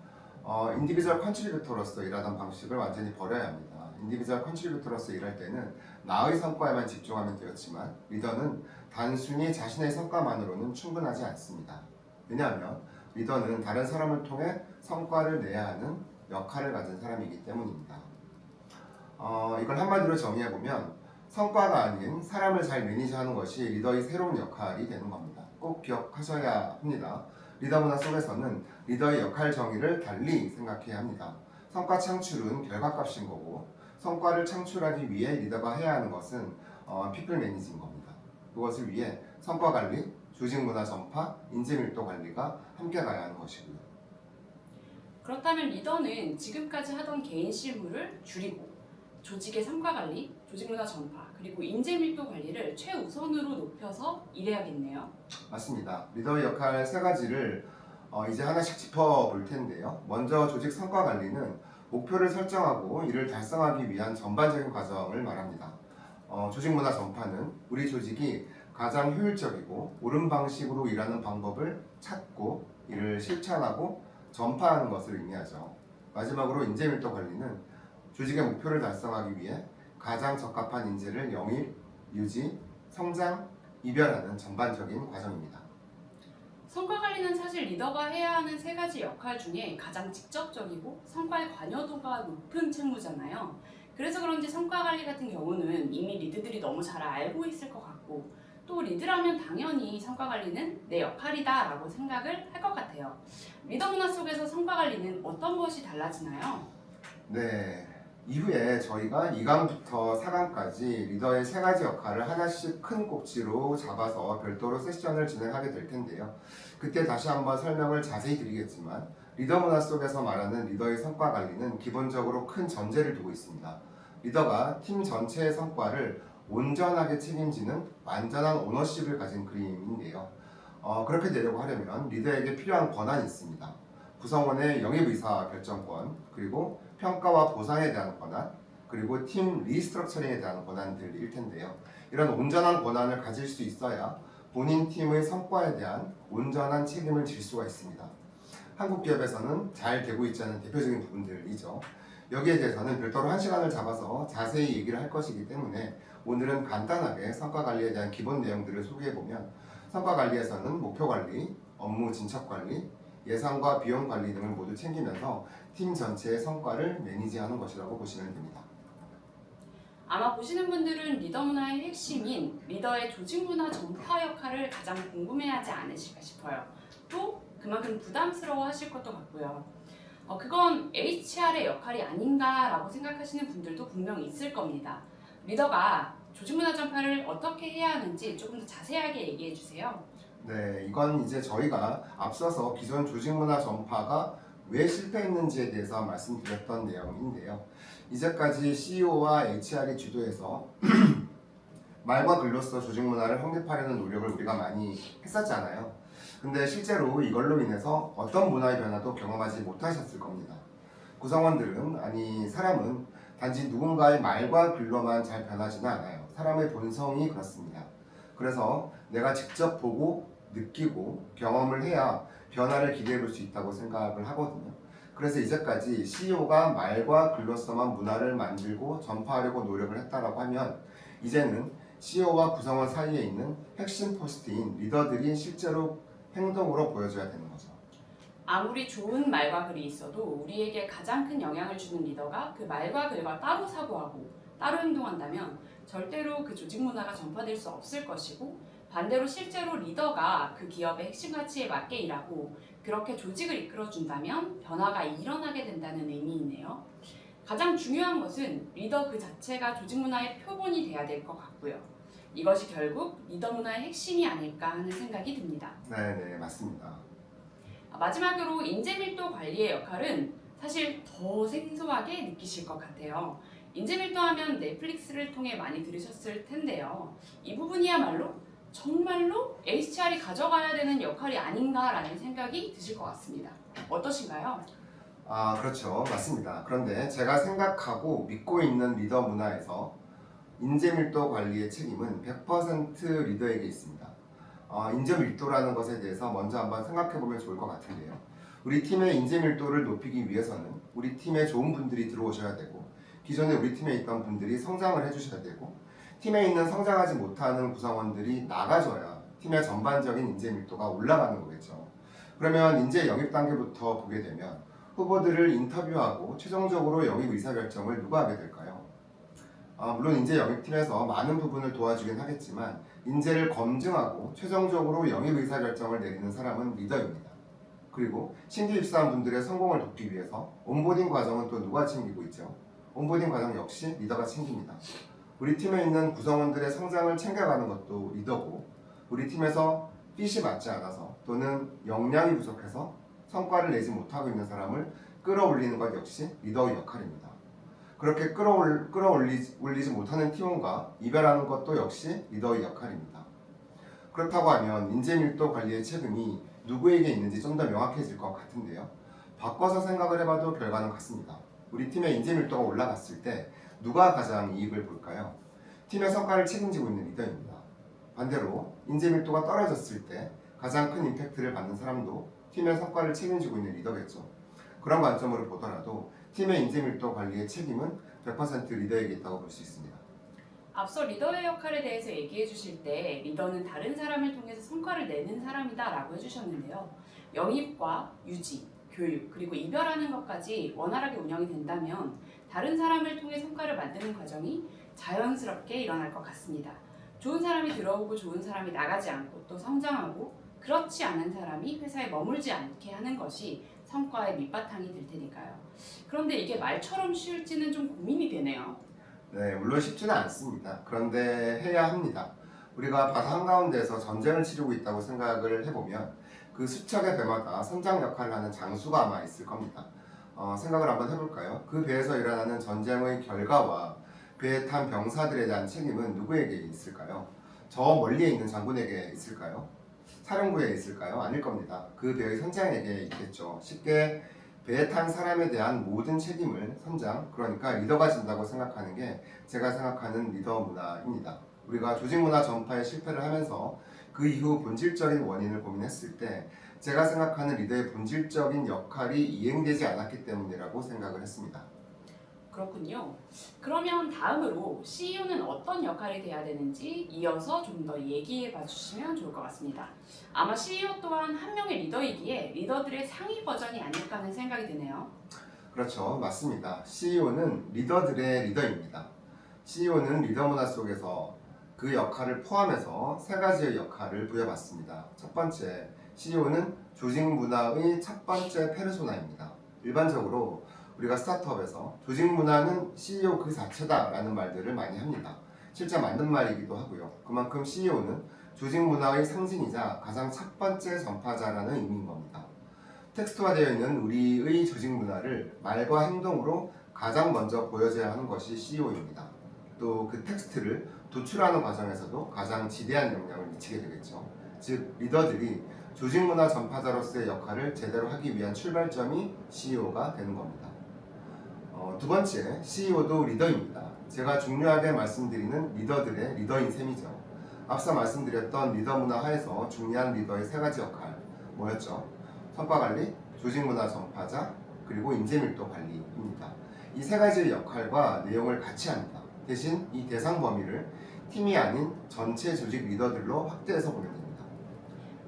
인디비주얼 컨트리뷰터로서 일하던 방식을 완전히 버려야 합니다. 인디비주얼 컨트리뷰터로서 일할 때는 나의 성과에만 집중하면 되었지만 리더는 단순히 자신의 성과만으로는 충분하지 않습니다. 왜냐하면 리더는 다른 사람을 통해 성과를 내야 하는 역할을 가진 사람이기 때문입니다. 이걸 한마디로 정의해보면 성과가 아닌 사람을 잘 매니지하는 것이 리더의 새로운 역할이 되는 겁니다. 꼭 기억하셔야 합니다. 리더 문화 속에서는 리더의 역할 정의를 달리 생각해야 합니다. 성과 창출은 결과값인 거고 성과를 창출하기 위해 리더가 해야 하는 것은 피플 매니지인 겁니다. 그것을 위해 성과 관리, 조직 문화 전파, 인재 밀도 관리가 함께 가야 하는 것이고요. 그렇다면 리더는 지금까지 하던 개인 실무를 줄이고 조직의 성과 관리, 조직 문화 전파, 그리고 인재 밀도 관리를 최우선으로 높여서 일해야겠네요. 맞습니다. 리더의 역할 세 가지를 이제 하나씩 짚어볼 텐데요. 먼저 조직 성과 관리는 목표를 설정하고 이를 달성하기 위한 전반적인 과정을 말합니다. 조직 문화 전파는 우리 조직이 가장 효율적이고 옳은 방식으로 일하는 방법을 찾고 이를 실천하고 전파하는 것을 의미하죠. 마지막으로 인재 밀도 관리는 조직의 목표를 달성하기 위해 가장 적합한 인재를 영입, 유지, 성장, 이별하는 전반적인 과정입니다. 성과 관리는 사실 리더가 해야 하는 세 가지 역할 중에 가장 직접적이고 성과의 관여도가 높은 책무잖아요. 그래서 그런지 성과 관리 같은 경우는 이미 리드들이 너무 잘 알고 있을 것 같고 또 리드라면 당연히 성과 관리는 내 역할이다 라고 생각을 할 것 같아요. 리더 문화 속에서 성과 관리는 어떤 것이 달라지나요? 네, 이후에 저희가 2강부터 4강까지 리더의 세 가지 역할을 하나씩 큰 꼭지로 잡아서 별도로 세션을 진행하게 될 텐데요. 그때 다시 한번 설명을 자세히 드리겠지만 리더 문화 속에서 말하는 리더의 성과 관리는 기본적으로 큰 전제를 두고 있습니다. 리더가 팀 전체의 성과를 온전하게 책임지는 완전한 오너십을 가진 그림인데요. 그렇게 되려고 하려면 리더에게 필요한 권한이 있습니다. 구성원의 영입의사 결정권, 그리고 평가와 보상에 대한 권한, 그리고 팀 리스트럭처링에 대한 권한들일 텐데요. 이런 온전한 권한을 가질 수 있어야 본인 팀의 성과에 대한 온전한 책임을 질 수가 있습니다. 한국 기업에서는 잘 되고 있지 않은 대표적인 부분들이죠. 여기에 대해서는 별도로 1시간을 잡아서 자세히 얘기를 할 것이기 때문에 오늘은 간단하게 성과 관리에 대한 기본 내용들을 소개해보면 성과 관리에서는 목표 관리, 업무 진척 관리, 예산과 비용 관리 등을 모두 챙기면서 팀 전체의 성과를 매니지하는 것이라고 보시면 됩니다. 아마 보시는 분들은 리더 문화의 핵심인 리더의 조직 문화 전파 역할을 가장 궁금해하지 않으실까 싶어요. 또 그만큼 부담스러워 하실 것도 같고요. 그건 HR의 역할이 아닌가라고 생각하시는 분들도 분명 있을 겁니다. 리더가 조직 문화 전파를 어떻게 해야 하는지 조금 더 자세하게 얘기해 주세요. 네, 이건 이제 저희가 앞서서 기존 조직 문화 전파가 왜 실패했는지에 대해서 말씀드렸던 내용인데요. 이제까지 CEO와 HR이 주도해서 말과 글로써 조직 문화를 확립하려는 노력을 우리가 많이 했었잖아요. 근데 실제로 이걸로 인해서 어떤 문화의 변화도 경험하지 못하셨을 겁니다. 구성원들은, 아니 사람은 단지 누군가의 말과 글로만 잘 변하지는 않아요. 사람의 본성이 그렇습니다. 그래서 내가 직접 보고 느끼고 경험을 해야 변화를 기대해 볼 수 있다고 생각을 하거든요. 그래서 이제까지 CEO가 말과 글로서만 문화를 만들고 전파하려고 노력을 했다라고 하면 이제는 CEO와 구성원 사이에 있는 핵심 포스트인 리더들이 실제로 행동으로 보여줘야 되는 거죠. 아무리 좋은 말과 글이 있어도 우리에게 가장 큰 영향을 주는 리더가 그 말과 글과 따로 사고하고 따로 행동한다면 절대로 그 조직 문화가 전파될 수 없을 것이고 반대로 실제로 리더가 그 기업의 핵심 가치에 맞게 일하고 그렇게 조직을 이끌어준다면 변화가 일어나게 된다는 의미이네요. 가장 중요한 것은 리더 그 자체가 조직 문화의 표본이 돼야 될 것 같고요. 이것이 결국 리더 문화의 핵심이 아닐까 하는 생각이 듭니다. 네, 맞습니다. 마지막으로 인재 밀도 관리의 역할은 사실 더 생소하게 느끼실 것 같아요. 인재 밀도 하면 넷플릭스를 통해 많이 들으셨을 텐데요. 이 부분이야말로 정말로 HR이 가져가야 되는 역할이 아닌가라는 생각이 드실 것 같습니다. 어떠신가요? 그렇죠. 맞습니다. 그런데 제가 생각하고 믿고 있는 리더 문화에서 인재 밀도 관리의 책임은 100% 리더에게 있습니다. 인재 밀도라는 것에 대해서 먼저 한번 생각해 보면 좋을 것 같은데요. 우리 팀의 인재 밀도를 높이기 위해서는 우리 팀에 좋은 분들이 들어오셔야 되고 기존에 우리 팀에 있던 분들이 성장을 해주셔야 되고 팀에 있는 성장하지 못하는 구성원들이 나가줘야 팀의 전반적인 인재 밀도가 올라가는 거겠죠. 그러면 인재 영입 단계부터 보게 되면 후보들을 인터뷰하고 최종적으로 영입 의사결정을 누가 하게 될까요? 물론 인재 영입팀에서 많은 부분을 도와주긴 하겠지만 인재를 검증하고 최종적으로 영입 의사결정을 내리는 사람은 리더입니다. 그리고 신규 입사한 분들의 성공을 돕기 위해서 온보딩 과정은 또 누가 챙기고 있죠? 온보딩 과정 역시 리더가 챙깁니다. 우리 팀에 있는 구성원들의 성장을 챙겨가는 것도 리더고, 우리 팀에서 핏이 맞지 않아서 또는 역량이 부족해서 성과를 내지 못하고 있는 사람을 끌어올리는 것 역시 리더의 역할입니다. 그렇게 끌어올리지 못하는 팀원과 이별하는 것도 역시 리더의 역할입니다. 그렇다고 하면 인재 밀도 관리의 책임이 누구에게 있는지 좀 더 명확해질 것 같은데요. 바꿔서 생각을 해봐도 결과는 같습니다. 우리 팀의 인재 밀도가 올라갔을 때 누가 가장 이익을 볼까요? 팀의 성과를 책임지고 있는 리더입니다. 반대로 인재 밀도가 떨어졌을 때 가장 큰 임팩트를 받는 사람도 팀의 성과를 책임지고 있는 리더겠죠. 그런 관점으로 보더라도 팀의 인재 밀도 관리의 책임은 100% 리더에게 있다고 볼 수 있습니다. 앞서 리더의 역할에 대해서 얘기해 주실 때 리더는 다른 사람을 통해서 성과를 내는 사람이다 라고 해주셨는데요. 영입과 유지, 교육, 그리고 이별하는 것까지 원활하게 운영이 된다면 다른 사람을 통해 성과를 만드는 과정이 자연스럽게 일어날 것 같습니다. 좋은 사람이 들어오고 좋은 사람이 나가지 않고 또 성장하고, 그렇지 않은 사람이 회사에 머물지 않게 하는 것이 성과의 밑바탕이 될 테니까요. 그런데 이게 말처럼 쉬울지는 좀 고민이 되네요. 네, 물론 쉽지는 않습니다. 그런데 해야 합니다. 우리가 바다 한가운데서 전쟁을 치르고 있다고 생각을 해보면 그 수척의 배마다 선장 역할을 하는 장수가 아마 있을 겁니다. 생각을 한번 해볼까요? 그 배에서 일어나는 전쟁의 결과와 배에 탄 병사들에 대한 책임은 누구에게 있을까요? 저 멀리에 있는 장군에게 있을까요? 사령부에 있을까요? 아닐 겁니다. 그 배의 선장에게 있겠죠. 쉽게 배에 탄 사람에 대한 모든 책임을 선장, 그러니까 리더가 진다고 생각하는 게 제가 생각하는 리더 문화입니다. 우리가 조직 문화 전파에 실패를 하면서 그 이후 본질적인 원인을 고민했을 때 제가 생각하는 리더의 본질적인 역할이 이행되지 않았기 때문이라고 생각을 했습니다. 그렇군요. 그러면 다음으로 CEO는 어떤 역할이 돼야 되는지 이어서 좀 더 얘기해 봐 주시면 좋을 것 같습니다. 아마 CEO 또한 한 명의 리더이기에 리더들의 상위 버전이 아닐까 하는 생각이 드네요. 그렇죠. 맞습니다. CEO는 리더들의 리더입니다. CEO는 리더 문화 속에서 그 역할을 포함해서 세 가지의 역할을 부여받습니다. 첫 번째, CEO는 조직 문화의 첫 번째 페르소나입니다. 일반적으로 우리가 스타트업에서 조직 문화는 CEO 그 자체다라는 말들을 많이 합니다. 실제 맞는 말이기도 하고요. 그만큼 CEO는 조직 문화의 상징이자 가장 첫 번째 전파자라는 의미인 겁니다. 텍스트화되어 있는 우리의 조직 문화를 말과 행동으로 가장 먼저 보여줘야 하는 것이 CEO입니다. 또 그 텍스트를 도출하는 과정에서도 가장 지대한 영향을 미치게 되겠죠. 즉, 리더들이 조직 문화 전파자로서의 역할을 제대로 하기 위한 출발점이 CEO가 되는 겁니다. 두 번째, CEO도 리더입니다. 제가 중요하게 말씀드리는 리더들의 리더인 셈이죠. 앞서 말씀드렸던 리더 문화 하에서 중요한 리더의 세 가지 역할 뭐였죠? 성과 관리, 조직 문화 전파자, 그리고 인재 밀도 관리입니다. 이 세 가지의 역할과 내용을 같이 합니다. 대신 이 대상 범위를 팀이 아닌 전체 조직 리더들로 확대해서 보면 됩니다.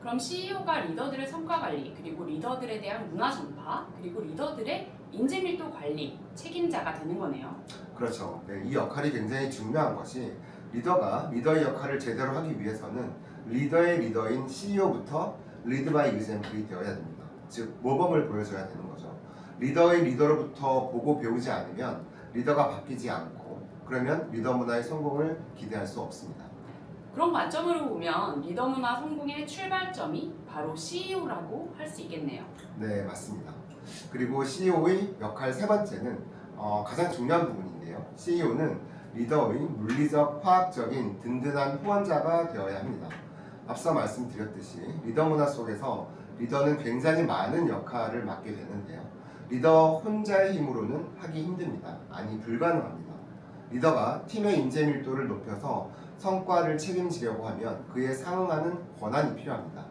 그럼 CEO가 리더들의 성과 관리, 그리고 리더들에 대한 문화 전파, 그리고 리더들의 인재 밀도 관리 책임자가 되는 거네요. 그렇죠. 네, 이 역할이 굉장히 중요한 것이 리더가 리더의 역할을 제대로 하기 위해서는 리더의 리더인 CEO부터 리드 바이 example이 되어야 됩니다. 즉, 모범을 보여줘야 되는 거죠. 리더의 리더로부터 보고 배우지 않으면 리더가 바뀌지 않고, 그러면 리더 문화의 성공을 기대할 수 없습니다. 그런 관점으로 보면 리더 문화 성공의 출발점이 바로 CEO라고 할 수 있겠네요. 네, 맞습니다. 그리고 CEO의 역할 세 번째는 가장 중요한 부분인데요. CEO는 리더의 물리적, 화학적인 든든한 후원자가 되어야 합니다. 앞서 말씀드렸듯이 리더 문화 속에서 리더는 굉장히 많은 역할을 맡게 되는데요. 리더 혼자의 힘으로는 하기 힘듭니다. 아니, 불가능합니다. 리더가 팀의 인재 밀도를 높여서 성과를 책임지려고 하면 그에 상응하는 권한이 필요합니다.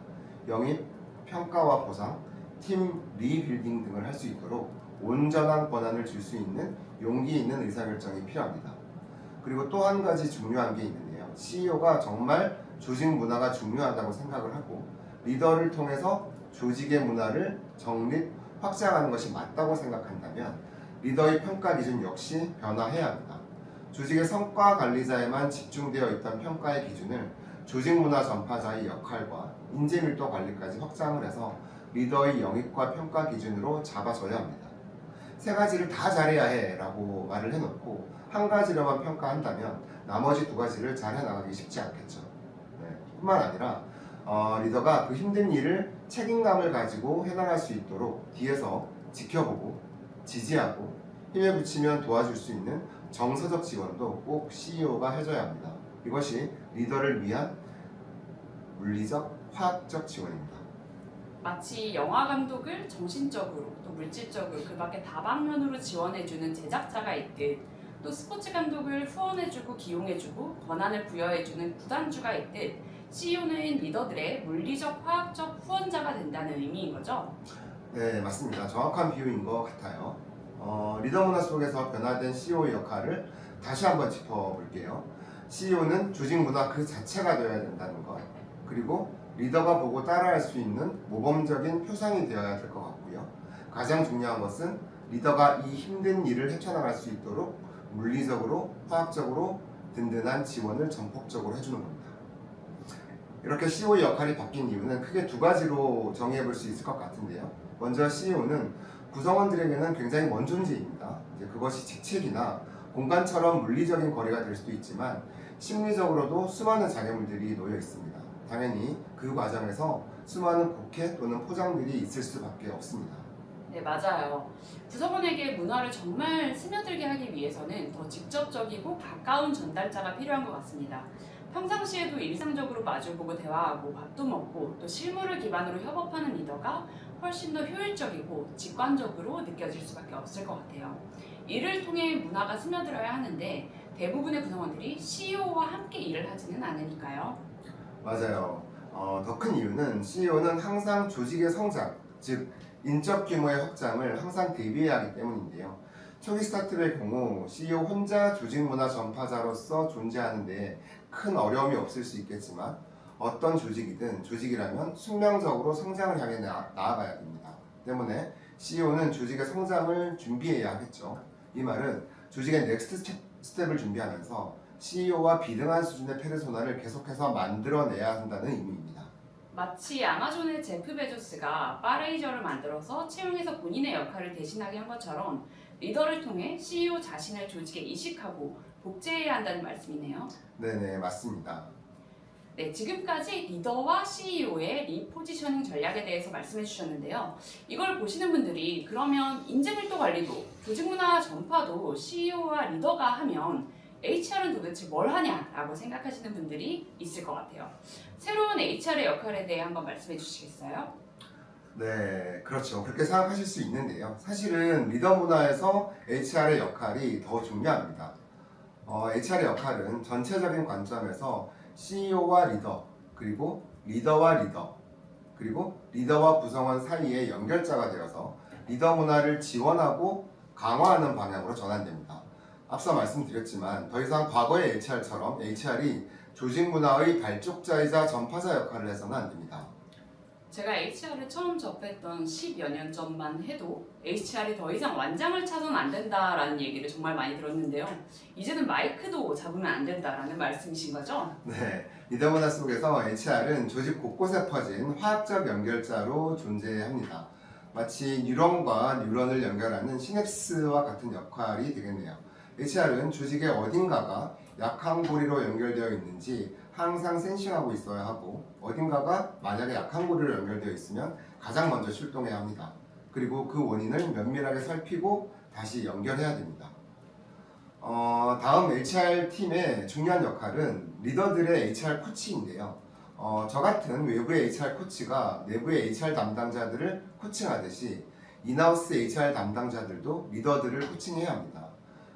영입, 평가와 보상, 팀 리빌딩 등을 할 수 있도록 온전한 권한을 줄 수 있는 용기 있는 의사결정이 필요합니다. 그리고 또 한 가지 중요한 게 있는데요. CEO가 정말 조직 문화가 중요하다고 생각을 하고 리더를 통해서 조직의 문화를 정립, 확장하는 것이 맞다고 생각한다면 리더의 평가 기준 역시 변화해야 합니다. 조직의 성과 관리자에만 집중되어 있던 평가의 기준을 조직 문화 전파자의 역할과 인재 밀도 관리까지 확장을 해서 리더의 영입과 평가 기준으로 잡아줘야 합니다. 세 가지를 다 잘해야 해 라고 말을 해놓고 한 가지로만 평가한다면 나머지 두 가지를 잘 해나가기 쉽지 않겠죠. 네. 뿐만 아니라 리더가 그 힘든 일을 책임감을 가지고 해나갈 수 있도록 뒤에서 지켜보고 지지하고 힘에 붙이면 도와줄 수 있는 정서적 지원도 꼭 CEO가 해줘야 합니다. 이것이 리더를 위한 물리적, 화학적 지원입니다. 마치 영화 감독을 정신적으로 또 물질적으로 그 밖에 다방면으로 지원해주는 제작자가 있듯 또 스포츠 감독을 후원해주고 기용해주고 권한을 부여해주는 구단주가 있듯 CEO는 리더들의 물리적, 화학적 후원자가 된다는 의미인 거죠. 네, 맞습니다. 정확한 비유인 것 같아요. 리더 문화 속에서 변화된 CEO의 역할을 다시 한번 짚어볼게요. CEO는 조직 문화 그 자체가 되어야 된다는 것, 그리고 리더가 보고 따라할 수 있는 모범적인 표상이 되어야 될 것 같고요. 가장 중요한 것은 리더가 이 힘든 일을 헤쳐나갈 수 있도록 물리적으로, 화학적으로 든든한 지원을 전폭적으로 해주는 겁니다. 이렇게 CEO의 역할이 바뀐 이유는 크게 두 가지로 정의해 볼 수 있을 것 같은데요. 먼저 CEO는 구성원들에게는 굉장히 먼 존재입니다. 그것이 직책이나 공간처럼 물리적인 거리가 될 수도 있지만 심리적으로도 수많은 장애물들이 놓여 있습니다. 당연히 그 과정에서 수많은 곡해 또는 포장들이 있을 수밖에 없습니다. 네, 맞아요. 구성원에게 문화를 정말 스며들게 하기 위해서는 더 직접적이고 가까운 전달자가 필요한 것 같습니다. 평상시에도 일상적으로 마주보고 대화하고 밥도 먹고 또 실무를 기반으로 협업하는 리더가 훨씬 더 효율적이고 직관적으로 느껴질 수밖에 없을 것 같아요. 이를 통해 문화가 스며들어야 하는데 대부분의 구성원들이 CEO와 함께 일을 하지는 않으니까요. 맞아요. 더 큰 이유는 CEO는 항상 조직의 성장, 즉 인적 규모의 확장을 항상 대비해야 하기 때문인데요. 초기 스타트업의 경우 CEO 혼자 조직 문화 전파자로서 존재하는데 큰 어려움이 없을 수 있겠지만 어떤 조직이든 조직이라면 숙명적으로 성장을 향해 나아가야 됩니다. 때문에 CEO는 조직의 성장을 준비해야 하겠죠. 이 말은 조직의 넥스트 스텝을 준비하면서 CEO와 비등한 수준의 페르소나를 계속해서 만들어내야 한다는 의미입니다. 마치 아마존의 제프 베조스가 바레이저를 만들어서 채용해서 본인의 역할을 대신하게 한 것처럼 리더를 통해 CEO 자신을 조직에 이식하고 복제해야 한다는 말씀이네요. 네네, 맞습니다. 네, 지금까지 리더와 CEO의 리포지셔닝 전략에 대해서 말씀해 주셨는데요. 이걸 보시는 분들이 그러면 인재밀도 관리도 조직 문화 전파도 CEO와 리더가 하면 HR은 도대체 뭘 하냐라고 생각하시는 분들이 있을 것 같아요. 새로운 HR의 역할에 대해 한번 말씀해 주시겠어요? 네, 그렇죠. 그렇게 생각하실 수 있는데요. 사실은 리더 문화에서 HR의 역할이 더 중요합니다. HR의 역할은 전체적인 관점에서 CEO와 리더, 그리고 리더와 리더, 그리고 리더와 구성원 사이의 연결자가 되어서 리더 문화를 지원하고 강화하는 방향으로 전환됩니다. 앞서 말씀드렸지만 더 이상 과거의 HR처럼 HR이 조직 문화의 발족자이자 전파자 역할을 해서는 안 됩니다. 제가 HR을 처음 접했던 10여 년 전만 해도 HR이 더 이상 완장을 차선 안 된다라는 얘기를 정말 많이 들었는데요. 이제는 마이크도 잡으면 안 된다라는 말씀이신 거죠? 네, 리더 문화 속에서 HR은 조직 곳곳에 퍼진 화학적 연결자로 존재합니다. 마치 뉴런과 뉴런을 연결하는 시냅스와 같은 역할이 되겠네요. HR은 조직의 어딘가가 약한 고리로 연결되어 있는지 항상 센싱하고 있어야 하고 어딘가가 만약에 약한 고리로 연결되어 있으면 가장 먼저 출동해야 합니다. 그리고 그 원인을 면밀하게 살피고 다시 연결해야 됩니다. 다음 HR 팀의 중요한 역할은 리더들의 HR 코치인데요. 저 같은 외부의 HR 코치가 내부의 HR 담당자들을 코칭하듯이 인하우스 HR 담당자들도 리더들을 코칭해야 합니다.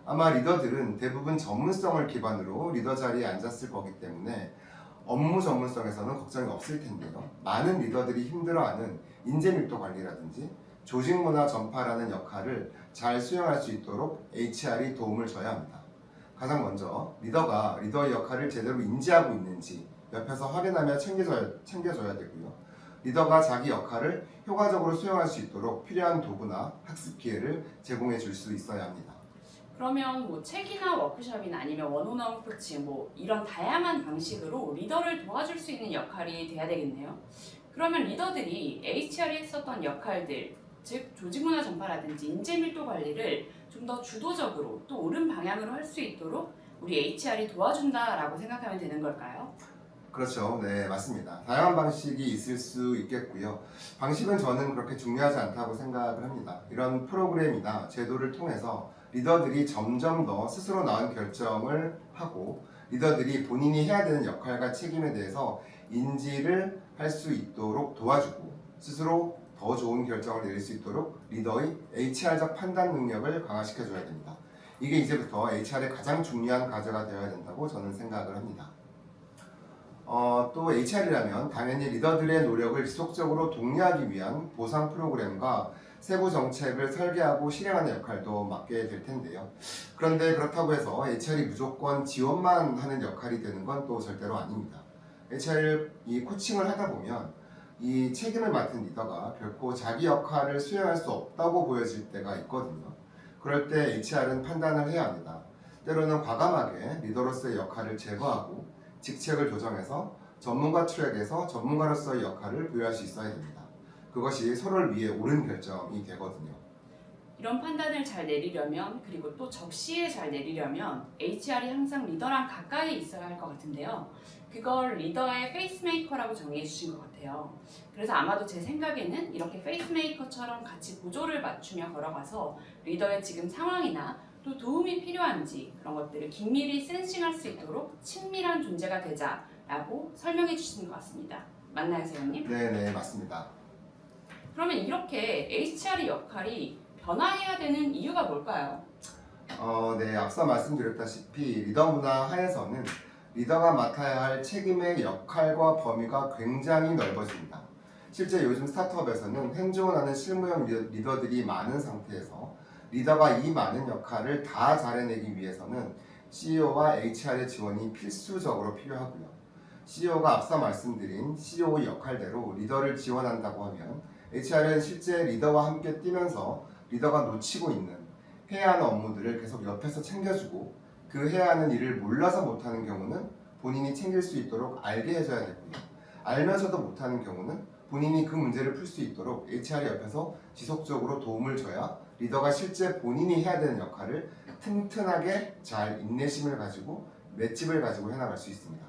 아마 리더들은 대부분 전문성을 기반으로 리더 자리에 앉았을 거기 때문에 업무 전문성에서는 걱정이 없을 텐데요. 많은 리더들이 힘들어하는 인재 밀도 관리라든지 조직 문화 전파라는 역할을 잘 수행할 수 있도록 HR이 도움을 줘야 합니다. 가장 먼저 리더가 리더의 역할을 제대로 인지하고 있는지 옆에서 확인하며 챙겨줘야 되고요. 리더가 자기 역할을 효과적으로 수행할 수 있도록 필요한 도구나 학습 기회를 제공해 줄 수 있어야 합니다. 그러면 뭐 책이나 워크숍이나 아니면 원오원 코칭 뭐 이런 다양한 방식으로 리더를 도와줄 수 있는 역할이 돼야 되겠네요. 그러면 리더들이 HR이 했었던 역할들, 즉 조직 문화 전파라든지 인재 밀도 관리를 좀 더 주도적으로 또 옳은 방향으로 할 수 있도록 우리 HR이 도와준다라고 생각하면 되는 걸까요? 그렇죠. 네, 맞습니다. 다양한 방식이 있을 수 있겠고요. 방식은 저는 그렇게 중요하지 않다고 생각을 합니다. 이런 프로그램이나 제도를 통해서 리더들이 점점 더 스스로 나은 결정을 하고 리더들이 본인이 해야 되는 역할과 책임에 대해서 인지를 할 수 있도록 도와주고 스스로 더 좋은 결정을 내릴 수 있도록 리더의 HR적 판단 능력을 강화시켜줘야 됩니다. 이게 이제부터 HR의 가장 중요한 과제가 되어야 된다고 저는 생각을 합니다. 또 HR이라면 당연히 리더들의 노력을 지속적으로 독려하기 위한 보상 프로그램과 세부 정책을 설계하고 실행하는 역할도 맡게 될 텐데요. 그런데 그렇다고 해서 HR이 무조건 지원만 하는 역할이 되는 건 또 절대로 아닙니다. HR이 코칭을 하다 보면 이 책임을 맡은 리더가 결코 자기 역할을 수행할 수 없다고 보여질 때가 있거든요. 그럴 때 HR은 판단을 해야 합니다. 때로는 과감하게 리더로서의 역할을 제거하고 직책을 조정해서 전문가 트랙에서 전문가로서의 역할을 부여할 수 있어야 됩니다. 그것이 서로를 위해 옳은 결정이 되거든요. 이런 판단을 잘 내리려면 그리고 또 적시에 잘 내리려면 HR이 항상 리더랑 가까이 있어야 할 것 같은데요. 그걸 리더의 페이스메이커라고 정의해 주신 것 같아요. 그래서 아마도 제 생각에는 이렇게 페이스메이커처럼 같이 보조를 맞추며 걸어가서 리더의 지금 상황이나 또 도움이 필요한지 그런 것들을 긴밀히 센싱할 수 있도록 친밀한 존재가 되자라고 설명해 주시는 것 같습니다. 맞나요, 세영님? 네, 맞습니다. 그러면 이렇게 HR의 역할이 변화해야 되는 이유가 뭘까요? 네, 앞서 말씀드렸다시피 리더 문화 하에서는 리더가 맡아야 할 책임의 역할과 범위가 굉장히 넓어집니다. 실제 요즘 스타트업에서는 행정하는 실무형 리더들이 많은 상태에서 리더가 이 많은 역할을 다 잘해내기 위해서는 CEO와 HR의 지원이 필수적으로 필요하고요. CEO가 앞서 말씀드린 CEO 역할대로 리더를 지원한다고 하면 HR은 실제 리더와 함께 뛰면서 리더가 놓치고 있는 해야 하는 업무들을 계속 옆에서 챙겨주고 그 해야 하는 일을 몰라서 못하는 경우는 본인이 챙길 수 있도록 알게 해줘야 되고요. 알면서도 못하는 경우는 본인이 그 문제를 풀 수 있도록 HR이 옆에서 지속적으로 도움을 줘야 리더가 실제 본인이 해야 되는 역할을 튼튼하게 잘 인내심을 가지고 맷집을 가지고 해나갈 수 있습니다.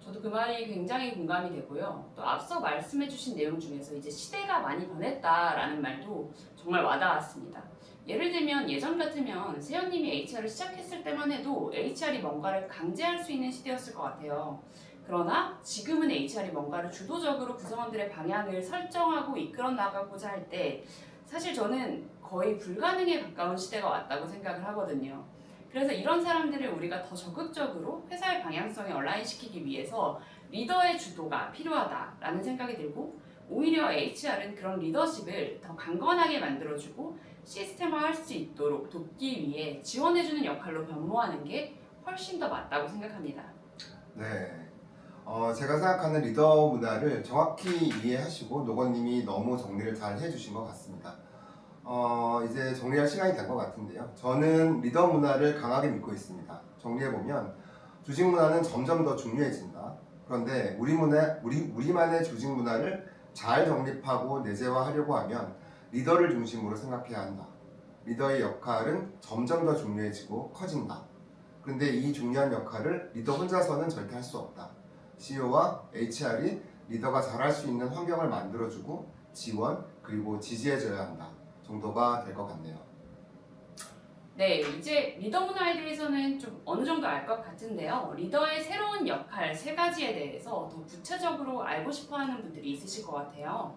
저도 그 말이 굉장히 공감이 되고요. 또 앞서 말씀해주신 내용 중에서 이제 시대가 많이 변했다라는 말도 정말 와닿았습니다. 예를 들면 예전 같으면 세연님이 HR을 시작했을 때만 해도 HR이 뭔가를 강제할 수 있는 시대였을 것 같아요. 그러나 지금은 HR이 뭔가를 주도적으로 구성원들의 방향을 설정하고 이끌어 나가고자 할 때 사실 저는 거의 불가능에 가까운 시대가 왔다고 생각을 하거든요. 그래서 이런 사람들을 우리가 더 적극적으로 회사의 방향성에 얼라인시키기 위해서 리더의 주도가 필요하다라는 생각이 들고 오히려 HR은 그런 리더십을 더 강건하게 만들어주고 시스템화할 수 있도록 돕기 위해 지원해주는 역할로 변모하는 게 훨씬 더 맞다고 생각합니다. 네, 제가 생각하는 리더 문화를 정확히 이해하시고 노건님이 너무 정리를 잘 해주신 것 같습니다. 이제 정리할 시간이 된 것 같은데요. 저는 리더 문화를 강하게 믿고 있습니다. 정리해보면 조직 문화는 점점 더 중요해진다. 그런데 우리만의 조직 문화를 잘 정립하고 내재화하려고 하면 리더를 중심으로 생각해야 한다. 리더의 역할은 점점 더 중요해지고 커진다. 그런데 이 중요한 역할을 리더 혼자서는 절대 할 수 없다. CEO와 HR이 리더가 잘할 수 있는 환경을 만들어주고 지원 그리고 지지해줘야 한다 정도가 될 것 같네요. 네, 이제 리더 문화에 대해서는 좀 어느 정도 알 것 같은데요. 리더의 새로운 역할 세 가지에 대해서 더 구체적으로 알고 싶어 하는 분들이 있으실 것 같아요.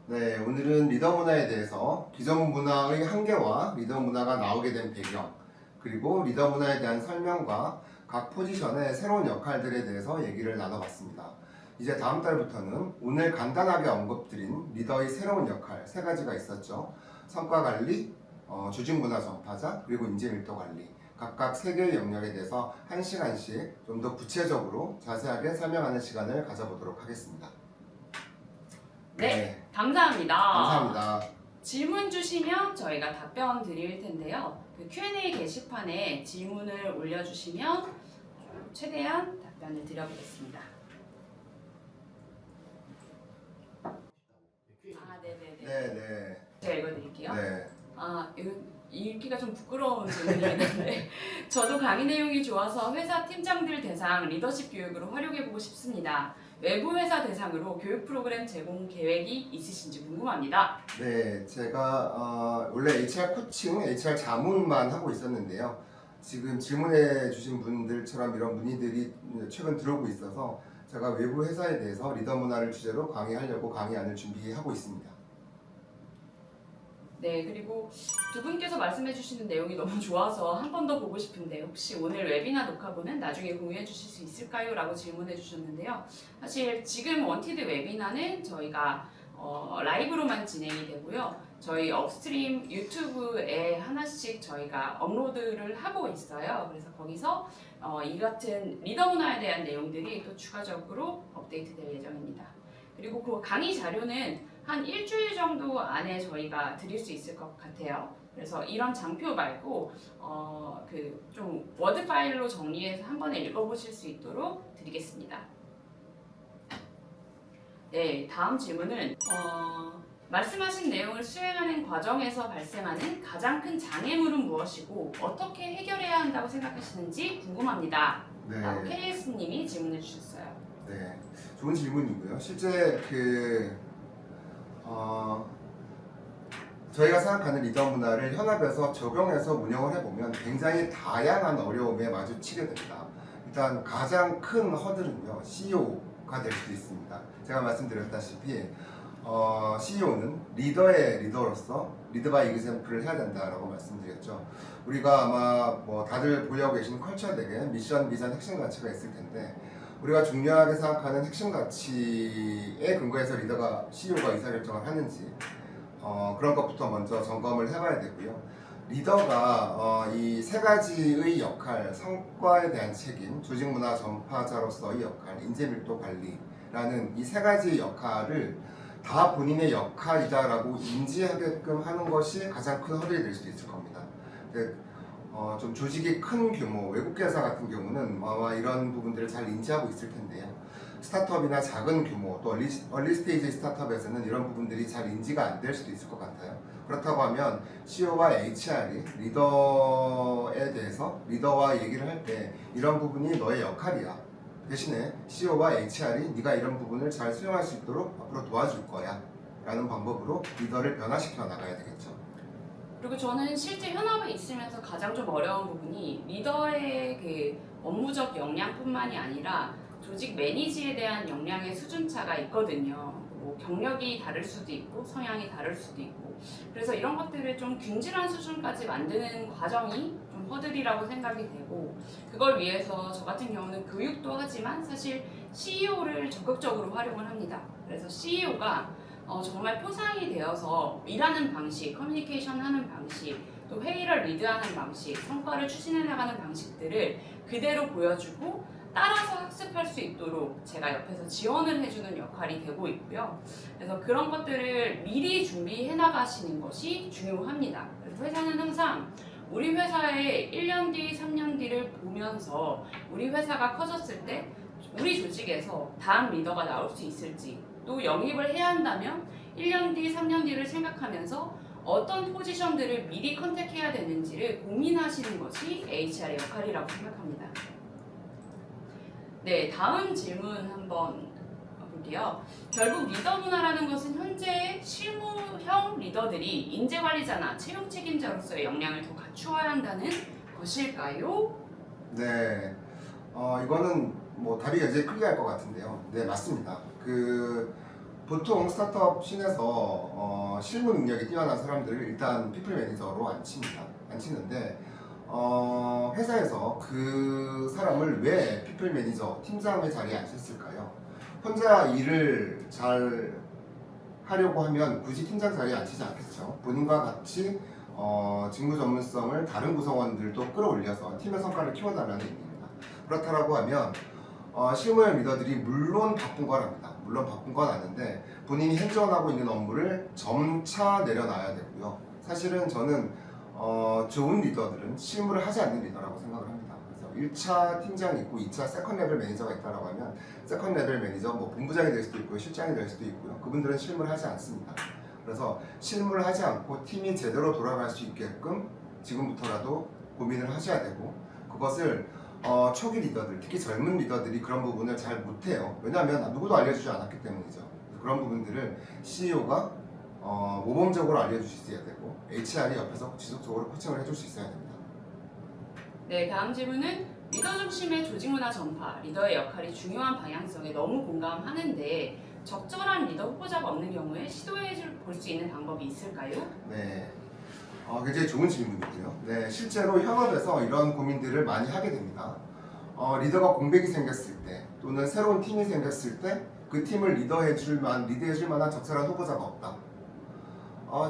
네, 오늘은 리더 문화에 대해서 기존 문화의 한계와 리더 문화가 나오게 된 배경, 그리고 리더 문화에 대한 설명과 각 포지션의 새로운 역할들에 대해서 얘기를 나눠봤습니다. 이제 다음 달부터는 오늘 간단하게 언급드린 리더의 새로운 역할 세 가지가 있었죠. 성과 관리, 조직 문화 전파자, 그리고 인재 밀도 관리. 각각 세 개의 영역에 대해서 한 시간씩 좀 더 구체적으로 자세하게 설명하는 시간을 가져보도록 하겠습니다. 네, 감사합니다. 감사합니다. 질문 주시면 저희가 답변 드릴 텐데요. 그 Q&A 게시판에 질문을 올려주시면 최대한 답변을 드려보겠습니다. 네네네. 네네. 제가 읽어드릴게요. 네. 이거 읽기가 좀 부끄러운 질문이었는데 저도 강의 내용이 좋아서 회사 팀장들 대상 리더십 교육으로 활용해보고 싶습니다. 외부 회사 대상으로 교육 프로그램 제공 계획이 있으신지 궁금합니다. 네, 제가 원래 HR 코칭, HR 자문만 하고 있었는데요. 지금 질문해 주신 분들처럼 이런 문의들이 최근 들어오고 있어서 제가 외부 회사에 대해서 리더 문화를 주제로 강의하려고 강의안을 준비하고 있습니다. 네, 그리고 두 분께서 말씀해 주시는 내용이 너무 좋아서 한 번 더 보고 싶은데 혹시 오늘 웨비나 녹화본은 나중에 공유해 주실 수 있을까요? 라고 질문해 주셨는데요. 사실 지금 원티드 웨비나는 저희가 라이브로만 진행이 되고요. 저희 업스트림 유튜브에 하나씩 저희가 업로드를 하고 있어요. 그래서 거기서 이 같은 리더 문화에 대한 내용들이 또 추가적으로 업데이트 될 예정입니다. 그리고 그 강의 자료는 한 일주일 정도 안에 저희가 드릴 수 있을 것 같아요. 그래서 이런 장표 말고 그 좀 워드 파일로 정리해서 한 번에 읽어보실 수 있도록 드리겠습니다. 네, 다음 질문은 말씀하신 내용을 수행하는 과정에서 발생하는 가장 큰 장애물은 무엇이고 어떻게 해결해야 한다고 생각하시는지 궁금합니다. 네. 라고 KS님이 질문해 주셨어요. 네, 좋은 질문이고요. 실제 저희가 생각하는 리더 문화를 현업에서 적용해서 운영을 해보면 굉장히 다양한 어려움에 마주치게 됩니다. 일단 가장 큰 허들은요, CEO가 될 수 있습니다. 제가 말씀드렸다시피 CEO는 리더의 리더로서 리드 바이 이그젬플을 해야 된다라고 말씀드렸죠. 우리가 아마 뭐 다들 보유하고 계신 컬처덱에 미션, 비전, 핵심 가치가 있을 텐데 우리가 중요하게 생각하는 핵심 가치에 근거해서 리더가 CEO가 의사결정을 하는지 그런 것부터 먼저 점검을 해봐야 되고요. 리더가 이 세 가지의 역할, 성과에 대한 책임, 조직 문화 전파자로서의 역할, 인재 밀도 관리라는 이 세 가지 역할을 다 본인의 역할이다라고 인지하게끔 하는 것이 가장 큰 허들이 될 수도 있을 겁니다. 좀 조직이 큰 규모, 외국 회사 같은 경우는 아마 이런 부분들을 잘 인지하고 있을 텐데요. 스타트업이나 작은 규모, 또 얼리 스테이지 스타트업에서는 이런 부분들이 잘 인지가 안 될 수도 있을 것 같아요. 그렇다고 하면 CEO와 HR이 리더에 대해서 리더와 얘기를 할 때 이런 부분이 너의 역할이야. 대신에 CEO와 HR이 네가 이런 부분을 잘 수용할 수 있도록 앞으로 도와줄 거야 라는 방법으로 리더를 변화시켜 나가야 되겠죠. 그리고 저는 실제 현업에 있으면서 가장 좀 어려운 부분이 리더의 그 업무적 역량뿐만이 아니라 조직 매니지에 대한 역량의 수준차가 있거든요. 뭐 경력이 다를 수도 있고 성향이 다를 수도 있고 그래서 이런 것들을 좀 균질한 수준까지 만드는 과정이 좀 허들이라고 생각이 되고 그걸 위해서 저 같은 경우는 교육도 하지만 사실 CEO를 적극적으로 활용을 합니다. 그래서 CEO가 정말 표상이 되어서 일하는 방식, 커뮤니케이션 하는 방식, 또 회의를 리드하는 방식, 성과를 추진해 나가는 방식들을 그대로 보여주고 따라서 학습할 수 있도록 제가 옆에서 지원을 해주는 역할이 되고 있고요. 그래서 그런 것들을 미리 준비해 나가시는 것이 중요합니다. 그래서 회사는 항상 우리 회사의 1년 뒤, 3년 뒤를 보면서 우리 회사가 커졌을 때 우리 조직에서 다음 리더가 나올 수 있을지 또 영입을 해야 한다면 1년 뒤, 3년 뒤를 생각하면서 어떤 포지션들을 미리 컨택해야 되는지를 고민하시는 것이 HR의 역할이라고 생각합니다. 네, 다음 질문 한번 볼게요. 결국 리더 문화라는 것은 현재 실무형 리더들이 인재관리자나 채용 책임자로서의 역량을 더 갖추어야 한다는 것일까요? 네, 이거는 뭐 답이 굉장히 클리어할 것 같은데요. 네, 맞습니다. 보통 스타트업 씬에서 실무 능력이 뛰어난 사람들을 일단 피플 매니저로 안 치는데 회사에서 그 사람을 왜 피플 매니저, 팀장의 자리에 앉혔을까요? 혼자 일을 잘 하려고 하면 굳이 팀장 자리에 앉히지 않겠죠. 본인과 같이 직무 전문성을 다른 구성원들도 끌어올려서 팀의 성과를 키워달라는 의미입니다. 그렇다고 하면 실무형 리더들이 물론 바쁜 거랍니다. 물론 바쁜 건 아닌데 본인이 행정하고 있는 업무를 점차 내려놔야 되고요. 사실은 저는 좋은 리더들은 실무를 하지 않는 리더라고 생각을 합니다. 그래서 1차 팀장이 있고 2차 세컨 레벨 매니저가 있다고 하면 세컨 레벨 매니저 뭐 본부장이 될 수도 있고요. 실장이 될 수도 있고요. 그분들은 실무를 하지 않습니다. 그래서 실무를 하지 않고 팀이 제대로 돌아갈 수 있게끔 지금부터라도 고민을 하셔야 되고 그것을 초기 리더들, 특히 젊은 리더들이 그런 부분을 잘 못해요. 왜냐하면 누구도 알려주지 않았기 때문이죠. 그런 부분들을 CEO가 모범적으로 알려줄 수 있어야 되고 HR이 옆에서 지속적으로 코칭을 해줄 수 있어야 됩니다. 네, 다음 질문은 리더 중심의 조직 문화 전파, 리더의 역할이 중요한 방향성에 너무 공감하는데 적절한 리더 후보자가 없는 경우에 시도해 볼 수 있는 방법이 있을까요? 네, 굉장히 좋은 질문이고요. 네, 실제로 현업에서 이런 고민들을 많이 하게 됩니다. 리더가 공백이 생겼을 때 또는 새로운 팀이 생겼을 때 그 팀을 리드해줄 만한 적절한 후보자가 없다.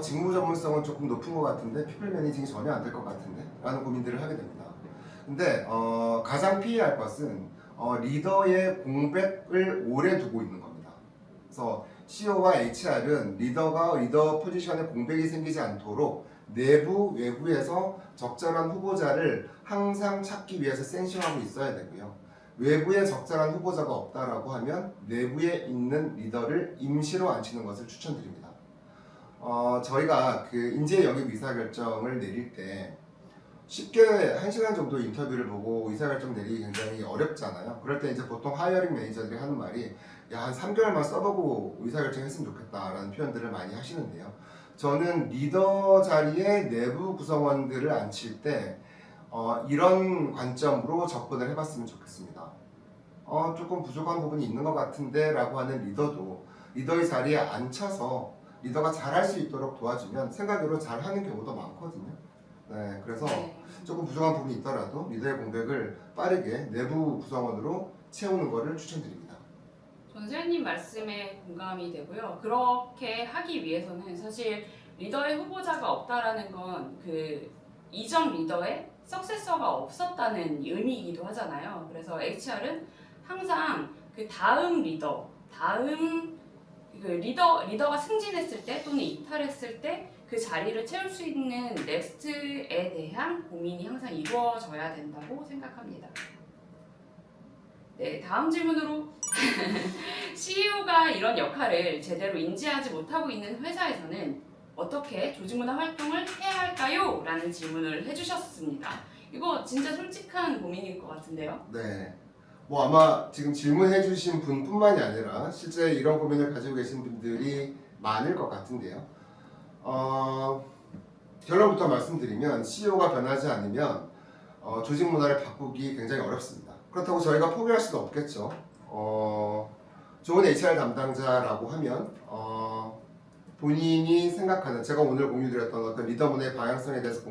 직무 전문성은 조금 높은 것 같은데 피플 매니징이 전혀 안 될 것 같은데 라는 고민들을 하게 됩니다. 근데 가장 피해야 할 것은 리더의 공백을 오래 두고 있는 겁니다. 그래서 CEO와 HR은 리더가 리더 포지션에 공백이 생기지 않도록 내부, 외부에서 적절한 후보자를 항상 찾기 위해서 센싱하고 있어야 되고요. 외부에 적절한 후보자가 없다라고 하면 내부에 있는 리더를 임시로 앉히는 것을 추천드립니다. 저희가 그 인재 영입 의사결정을 내릴 때 쉽게 1시간 정도 인터뷰를 보고 의사결정 내리기 굉장히 어렵잖아요. 그럴 때 이제 보통 하이어링 매니저들이 하는 말이 야, 한 3개월만 써보고 의사결정 했으면 좋겠다라는 표현들을 많이 하시는데요. 저는 리더 자리에 내부 구성원들을 앉힐 때 이런 관점으로 접근을 해봤으면 좋겠습니다. 조금 부족한 부분이 있는 것 같은데 라고 하는 리더도 리더의 자리에 앉혀서 리더가 잘할 수 있도록 도와주면 생각으로 잘하는 경우도 많거든요. 네, 그래서 조금 부족한 부분이 있더라도 리더의 공백을 빠르게 내부 구성원으로 채우는 것을 추천드립니다. 선생님 말씀에 공감이 되고요. 그렇게 하기 위해서는 사실 리더의 후보자가 없다라는 건 그 이전 리더의 석세서가 없었다는 의미이기도 하잖아요. 그래서 HR은 항상 그 다음 리더가 승진했을 때 또는 이탈했을 때 그 자리를 채울 수 있는 넥스트에 대한 고민이 항상 이루어져야 된다고 생각합니다. 네, 다음 질문으로 CEO가 이런 역할을 제대로 인지하지 못하고 있는 회사에서는 어떻게 조직문화 활동을 해야 할까요? 라는 질문을 해주셨습니다. 이거 진짜 솔직한 고민일 것 같은데요. 네. 뭐 아마 지금 질문해주신 분뿐만이 아니라 실제 이런 고민을 가지고 계신 분들이 많을 것 같은데요. 결론부터 말씀드리면 CEO가 변하지 않으면 조직 문화를 바꾸기 굉장히 어렵습니다. 그렇다고 저희가 포기할 수도 없겠죠. 좋은 HR 담당자라고 하면 본인이 생각하는 제가 오늘 공유드렸던 어떤 리더문의 방향성에 대해서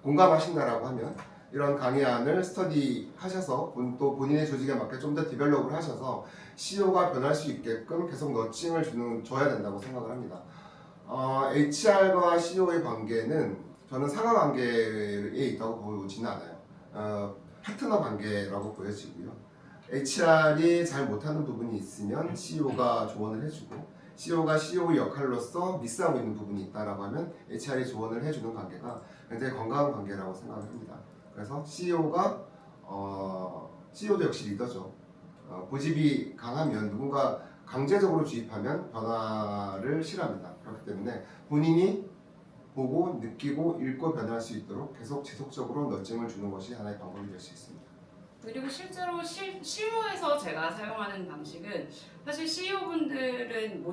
공감하신다라고 하면 이런 강의안을 스터디하셔서 또 본인의 조직에 맞게 좀 더 디벨롭을 하셔서 CEO가 변할 수 있게끔 계속 너칭을 줘야 된다고 생각을 합니다. HR과 CEO의 관계는 저는 상하 관계에 있다고 보지는 않아요. 파트너 관계라고 보여지고요. HR이 잘 못하는 부분이 있으면 CEO가 조언을 해주고 CEO가 CEO 역할로서 미스하고 있는 부분이 있다라고 하면 HR이 조언을 해주는 관계가 굉장히 건강한 관계라고 생각을 합니다. 그래서 CEO도 역시 리더죠. 고집이 강하면 누군가 강제적으로 주입하면 변화를 싫어합니다. 그렇기 때문에 본인이 보고 느끼고 읽고 변할 수 있도록 계속 지속적으로 너칭을 주는 것이 하나의 방법이 될 수 있습니다. 그리고 실제로 실무에서 제가 사용하는 방식은 사실 CEO분들은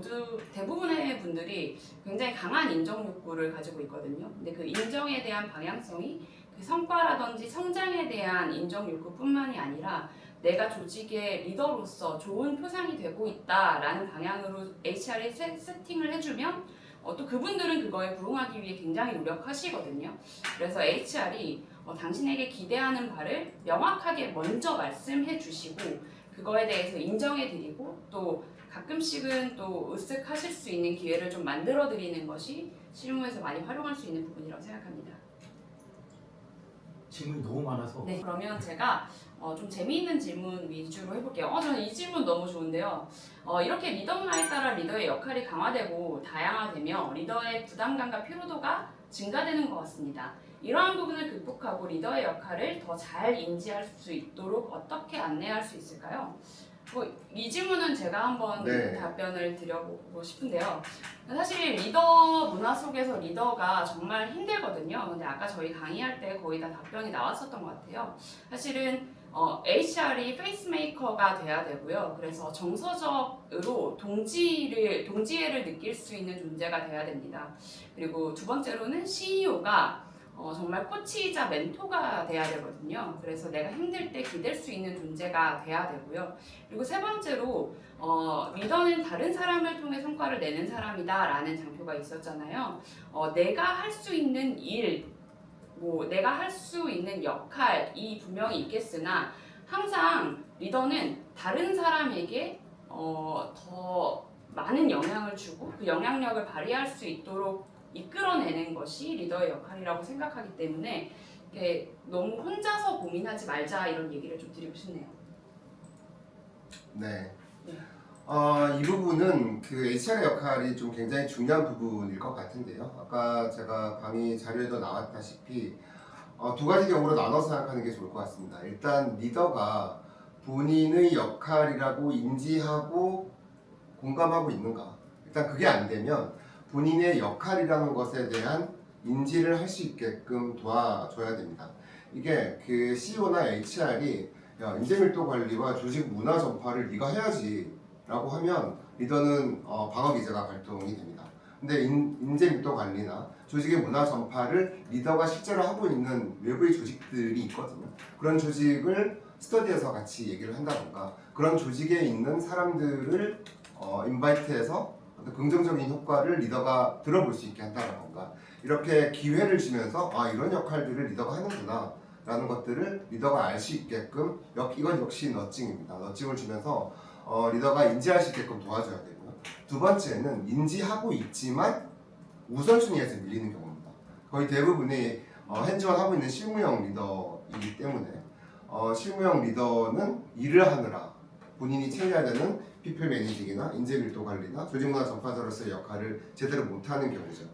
대부분의 분들이 굉장히 강한 인정 욕구를 가지고 있거든요. 근데 그 인정에 대한 방향성이 그 성과라든지 성장에 대한 인정 욕구뿐만이 아니라 내가 조직의 리더로서 좋은 표상이 되고 있다라는 방향으로 HR이 세팅을 해주면 또 그분들은 그거에 부응하기 위해 굉장히 노력하시거든요. 그래서 HR이 당신에게 기대하는 바를 명확하게 먼저 말씀해 주시고 그거에 대해서 인정해 드리고 또 가끔씩은 또 으쓱하실 수 있는 기회를 좀 만들어 드리는 것이 실무에서 많이 활용할 수 있는 부분이라고 생각합니다. 질문이 너무 많아서 네, 그러면 제가 좀 재미있는 질문 위주로 해볼게요. 저는 이 질문 너무 좋은데요. 이렇게 리더 문화에 따라 리더의 역할이 강화되고 다양화되며 리더의 부담감과 피로도가 증가되는 것 같습니다. 이러한 부분을 극복하고 리더의 역할을 더 잘 인지할 수 있도록 어떻게 안내할 수 있을까요? 이 질문은 제가 한번 네. 답변을 드려보고 싶은데요. 사실 리더 문화 속에서 리더가 정말 힘들거든요. 근데 아까 저희 강의할 때 거의 다 답변이 나왔었던 것 같아요. 사실은 HR이 페이스메이커가 돼야 되고요. 그래서 정서적으로 동지애를 느낄 수 있는 존재가 돼야 됩니다. 그리고 두 번째로는 CEO가 정말 코치이자 멘토가 돼야 되거든요. 그래서 내가 힘들 때 기댈 수 있는 존재가 돼야 되고요. 그리고 세 번째로 리더는 다른 사람을 통해 성과를 내는 사람이다라는 장표가 있었잖아요. 내가 할 수 있는 일, 내가 할 수 있는 역할이 분명히 있겠으나 항상 리더는 다른 사람에게 더 많은 영향을 주고 그 영향력을 발휘할 수 있도록 이끌어내는 것이 리더의 역할이라고 생각하기 때문에 너무 혼자서 고민하지 말자 이런 얘기를 좀 드리고 싶네요. 네. 네. 이 부분은 그 HR의 역할이 좀 굉장히 중요한 부분일 것 같은데요. 아까 제가 강의 자료에도 나왔다시피 두 가지 경우로 나눠서 생각하는 게 좋을 것 같습니다. 일단 리더가 본인의 역할이라고 인지하고 공감하고 있는가. 일단 그게 안 되면 본인의 역할이라는 것에 대한 인지를 할 수 있게끔 도와줘야 됩니다. 이게 그 CEO나 HR이 인재밀도 관리와 조직 문화 전파를 네가 해야지 라고 하면 리더는 방어 기제가 발동이 됩니다. 근데 인재밀도 관리나 조직의 문화 전파를 리더가 실제로 하고 있는 외부의 조직들이 있거든요. 그런 조직을 스터디에서 같이 얘기를 한다던가 그런 조직에 있는 사람들을 인바이트해서 긍정적인 효과를 리더가 들어볼 수 있게 한다던가 이렇게 기회를 주면서 이런 역할들을 리더가 하는구나 라는 것들을 리더가 알 수 있게끔 이건 역시 너칭입니다. 너칭을 주면서 리더가 인지할 수 있게끔 도와줘야 되고요. 두 번째는 인지하고 있지만 우선순위에서 밀리는 경우입니다. 거의 대부분이 핸즈온 하고 있는 실무형 리더이기 때문에 실무형 리더는 일을 하느라 본인이 챙겨야 되는 피플 매니징이나 인재밀도 관리나 조직문화 전파자로서의 역할을 제대로 못하는 경우죠.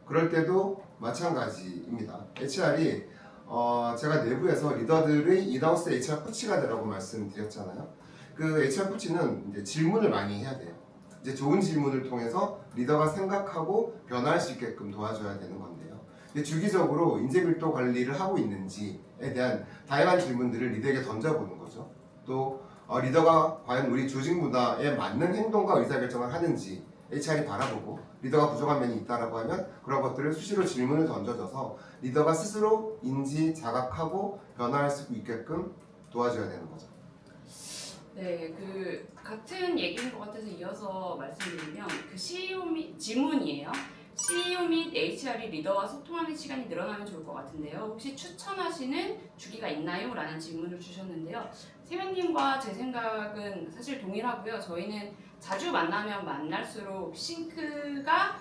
그럴 때도 마찬가지입니다. HR이 제가 내부에서 리더들의 인하우스 HR 코치가 되라고 말씀드렸잖아요. 그 HR 코치는 이제 질문을 많이 해야 돼요. 이제 좋은 질문을 통해서 리더가 생각하고 변화할 수 있게끔 도와줘야 되는 건데요. 주기적으로 인재밀도 관리를 하고 있는지에 대한 다양한 질문들을 리더에게 던져보는 거죠. 또 리더가 과연 우리 조직 문화에 맞는 행동과 의사결정을 하는지 HR이 바라보고 리더가 부족한 면이 있다라고 하면 그런 것들을 수시로 질문을 던져줘서 리더가 스스로 인지, 자각하고 변화할 수 있게끔 도와줘야 되는 거죠. 네, 같은 얘기인 것 같아서 이어서 말씀드리면 CEO 및 질문이에요. CEO 및 HR이 리더와 소통하는 시간이 늘어나면 좋을 것 같은데요. 혹시 추천하시는 주기가 있나요? 라는 질문을 주셨는데요. 세명님과 제 생각은 사실 동일하고요. 저희는 자주 만나면 만날수록 싱크가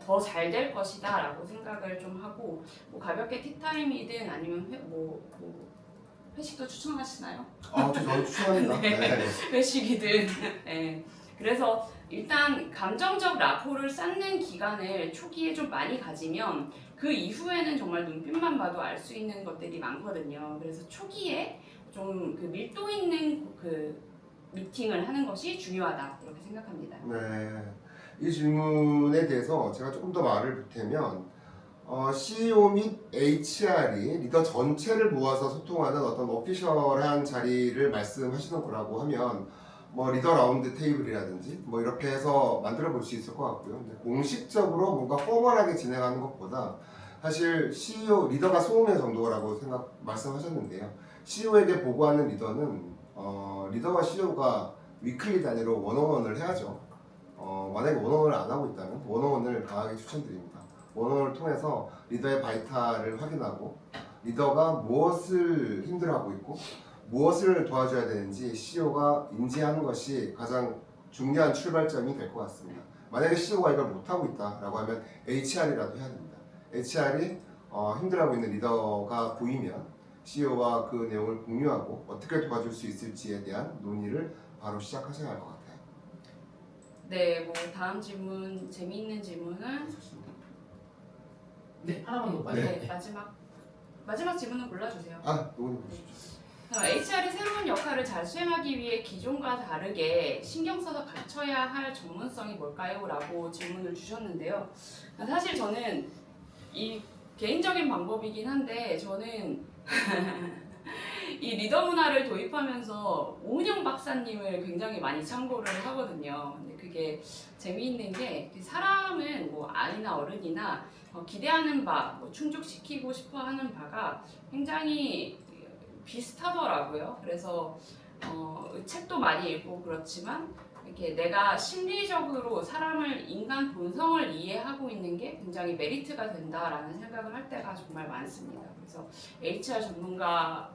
더 잘 될 것이다 라고 생각을 좀 하고 가볍게 티타임이든 아니면 회식도 추천하시나요? 저도 추천합니다. 네. 네. 회식이든 네. 그래서 일단 감정적 라포를 쌓는 기간을 초기에 좀 많이 가지면 그 이후에는 정말 눈빛만 봐도 알 수 있는 것들이 많거든요. 그래서 초기에 좀 밀도 있는 미팅을 하는 것이 중요하다 이렇게 생각합니다. 네. 이 질문에 대해서 제가 조금 더 말을 보태면 CEO 및 HR이 리더 전체를 모아서 소통하는 어떤 오피셜한 자리를 말씀하시는 거라고 하면 리더 라운드 테이블이라든지 이렇게 해서 만들어 볼 수 있을 것 같고요. 근데 공식적으로 뭔가 포멀하게 진행하는 것보다 사실 CEO 리더가 소음의 정도라고 말씀하셨는데요. CEO에게 보고하는 리더는 리더와 CEO가 위클리 단위로 원어원을 해야죠. 만약에 원어원을 안 하고 있다면 원어원을 강하게 추천드립니다. 원어원을 통해서 리더의 바이탈을 확인하고 리더가 무엇을 힘들어하고 있고 무엇을 도와줘야 되는지 CEO가 인지하는 것이 가장 중요한 출발점이 될 것 같습니다. 만약에 CEO가 이걸 못하고 있다라고 하면 HR이라도 해야 됩니다. HR이 힘들어하고 있는 리더가 보이면 CEO와 그 내용을 공유하고 어떻게 도와줄 수 있을지에 대한 논의를 바로 시작하셔야 할 것 같아요. 네, 뭐 다음 질문, 재미있는 질문은 네, 하나만 더 네, 빨리. 마지막 질문은 골라주세요. 논의 보시죠. HR의 새로운 역할을 잘 수행하기 위해 기존과 다르게 신경 써서 갖춰야 할 전문성이 뭘까요? 라고 질문을 주셨는데요. 사실 저는 이 개인적인 방법이긴 한데 저는 이 리더 문화를 도입하면서 오은영 박사님을 굉장히 많이 참고를 하거든요. 근데 그게 재미있는 게 사람은 뭐 아이나 어른이나 기대하는 바, 뭐 충족시키고 싶어 하는 바가 굉장히 비슷하더라고요. 그래서 책도 많이 읽고 그렇지만 이렇게 내가 심리적으로 사람을 인간 본성을 이해하고 있는 게 굉장히 메리트가 된다라는 생각을 할 때가 정말 많습니다. 그래서 HR 전문가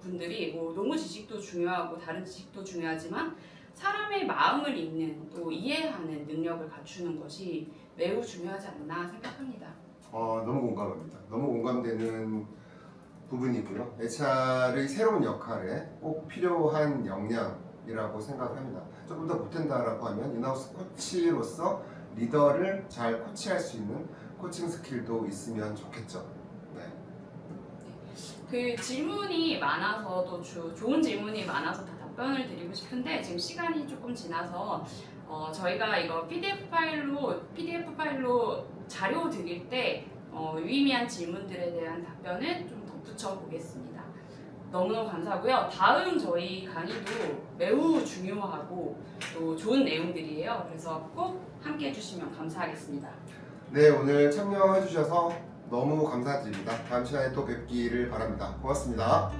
분들이 뭐 농무 지식도 중요하고 다른 지식도 중요하지만 사람의 마음을 읽는 또 이해하는 능력을 갖추는 것이 매우 중요하지 않나 생각합니다. 너무 공감합니다. 너무 공감되는 부분이고요. HR의 새로운 역할에 꼭 필요한 역량이라고 생각합니다. 조금 더 보탠다라고 하면 인하우스 코치로서 리더를 잘 코치할 수 있는 코칭 스킬도 있으면 좋겠죠. 네. 그 질문이 많아서 또 좋은 질문이 많아서 다 답변을 드리고 싶은데 지금 시간이 조금 지나서 저희가 이거 PDF 파일로 자료 드릴 때 유의미한 질문들에 대한 답변을 좀 덧붙여 보겠습니다. 너무너무 감사하고요. 다음 저희 강의도 매우 중요하고 또 좋은 내용들이에요. 그래서 꼭 함께 해주시면 감사하겠습니다. 네, 오늘 참여해 주셔서 너무 감사드립니다. 다음 시간에 또 뵙기를 바랍니다. 고맙습니다.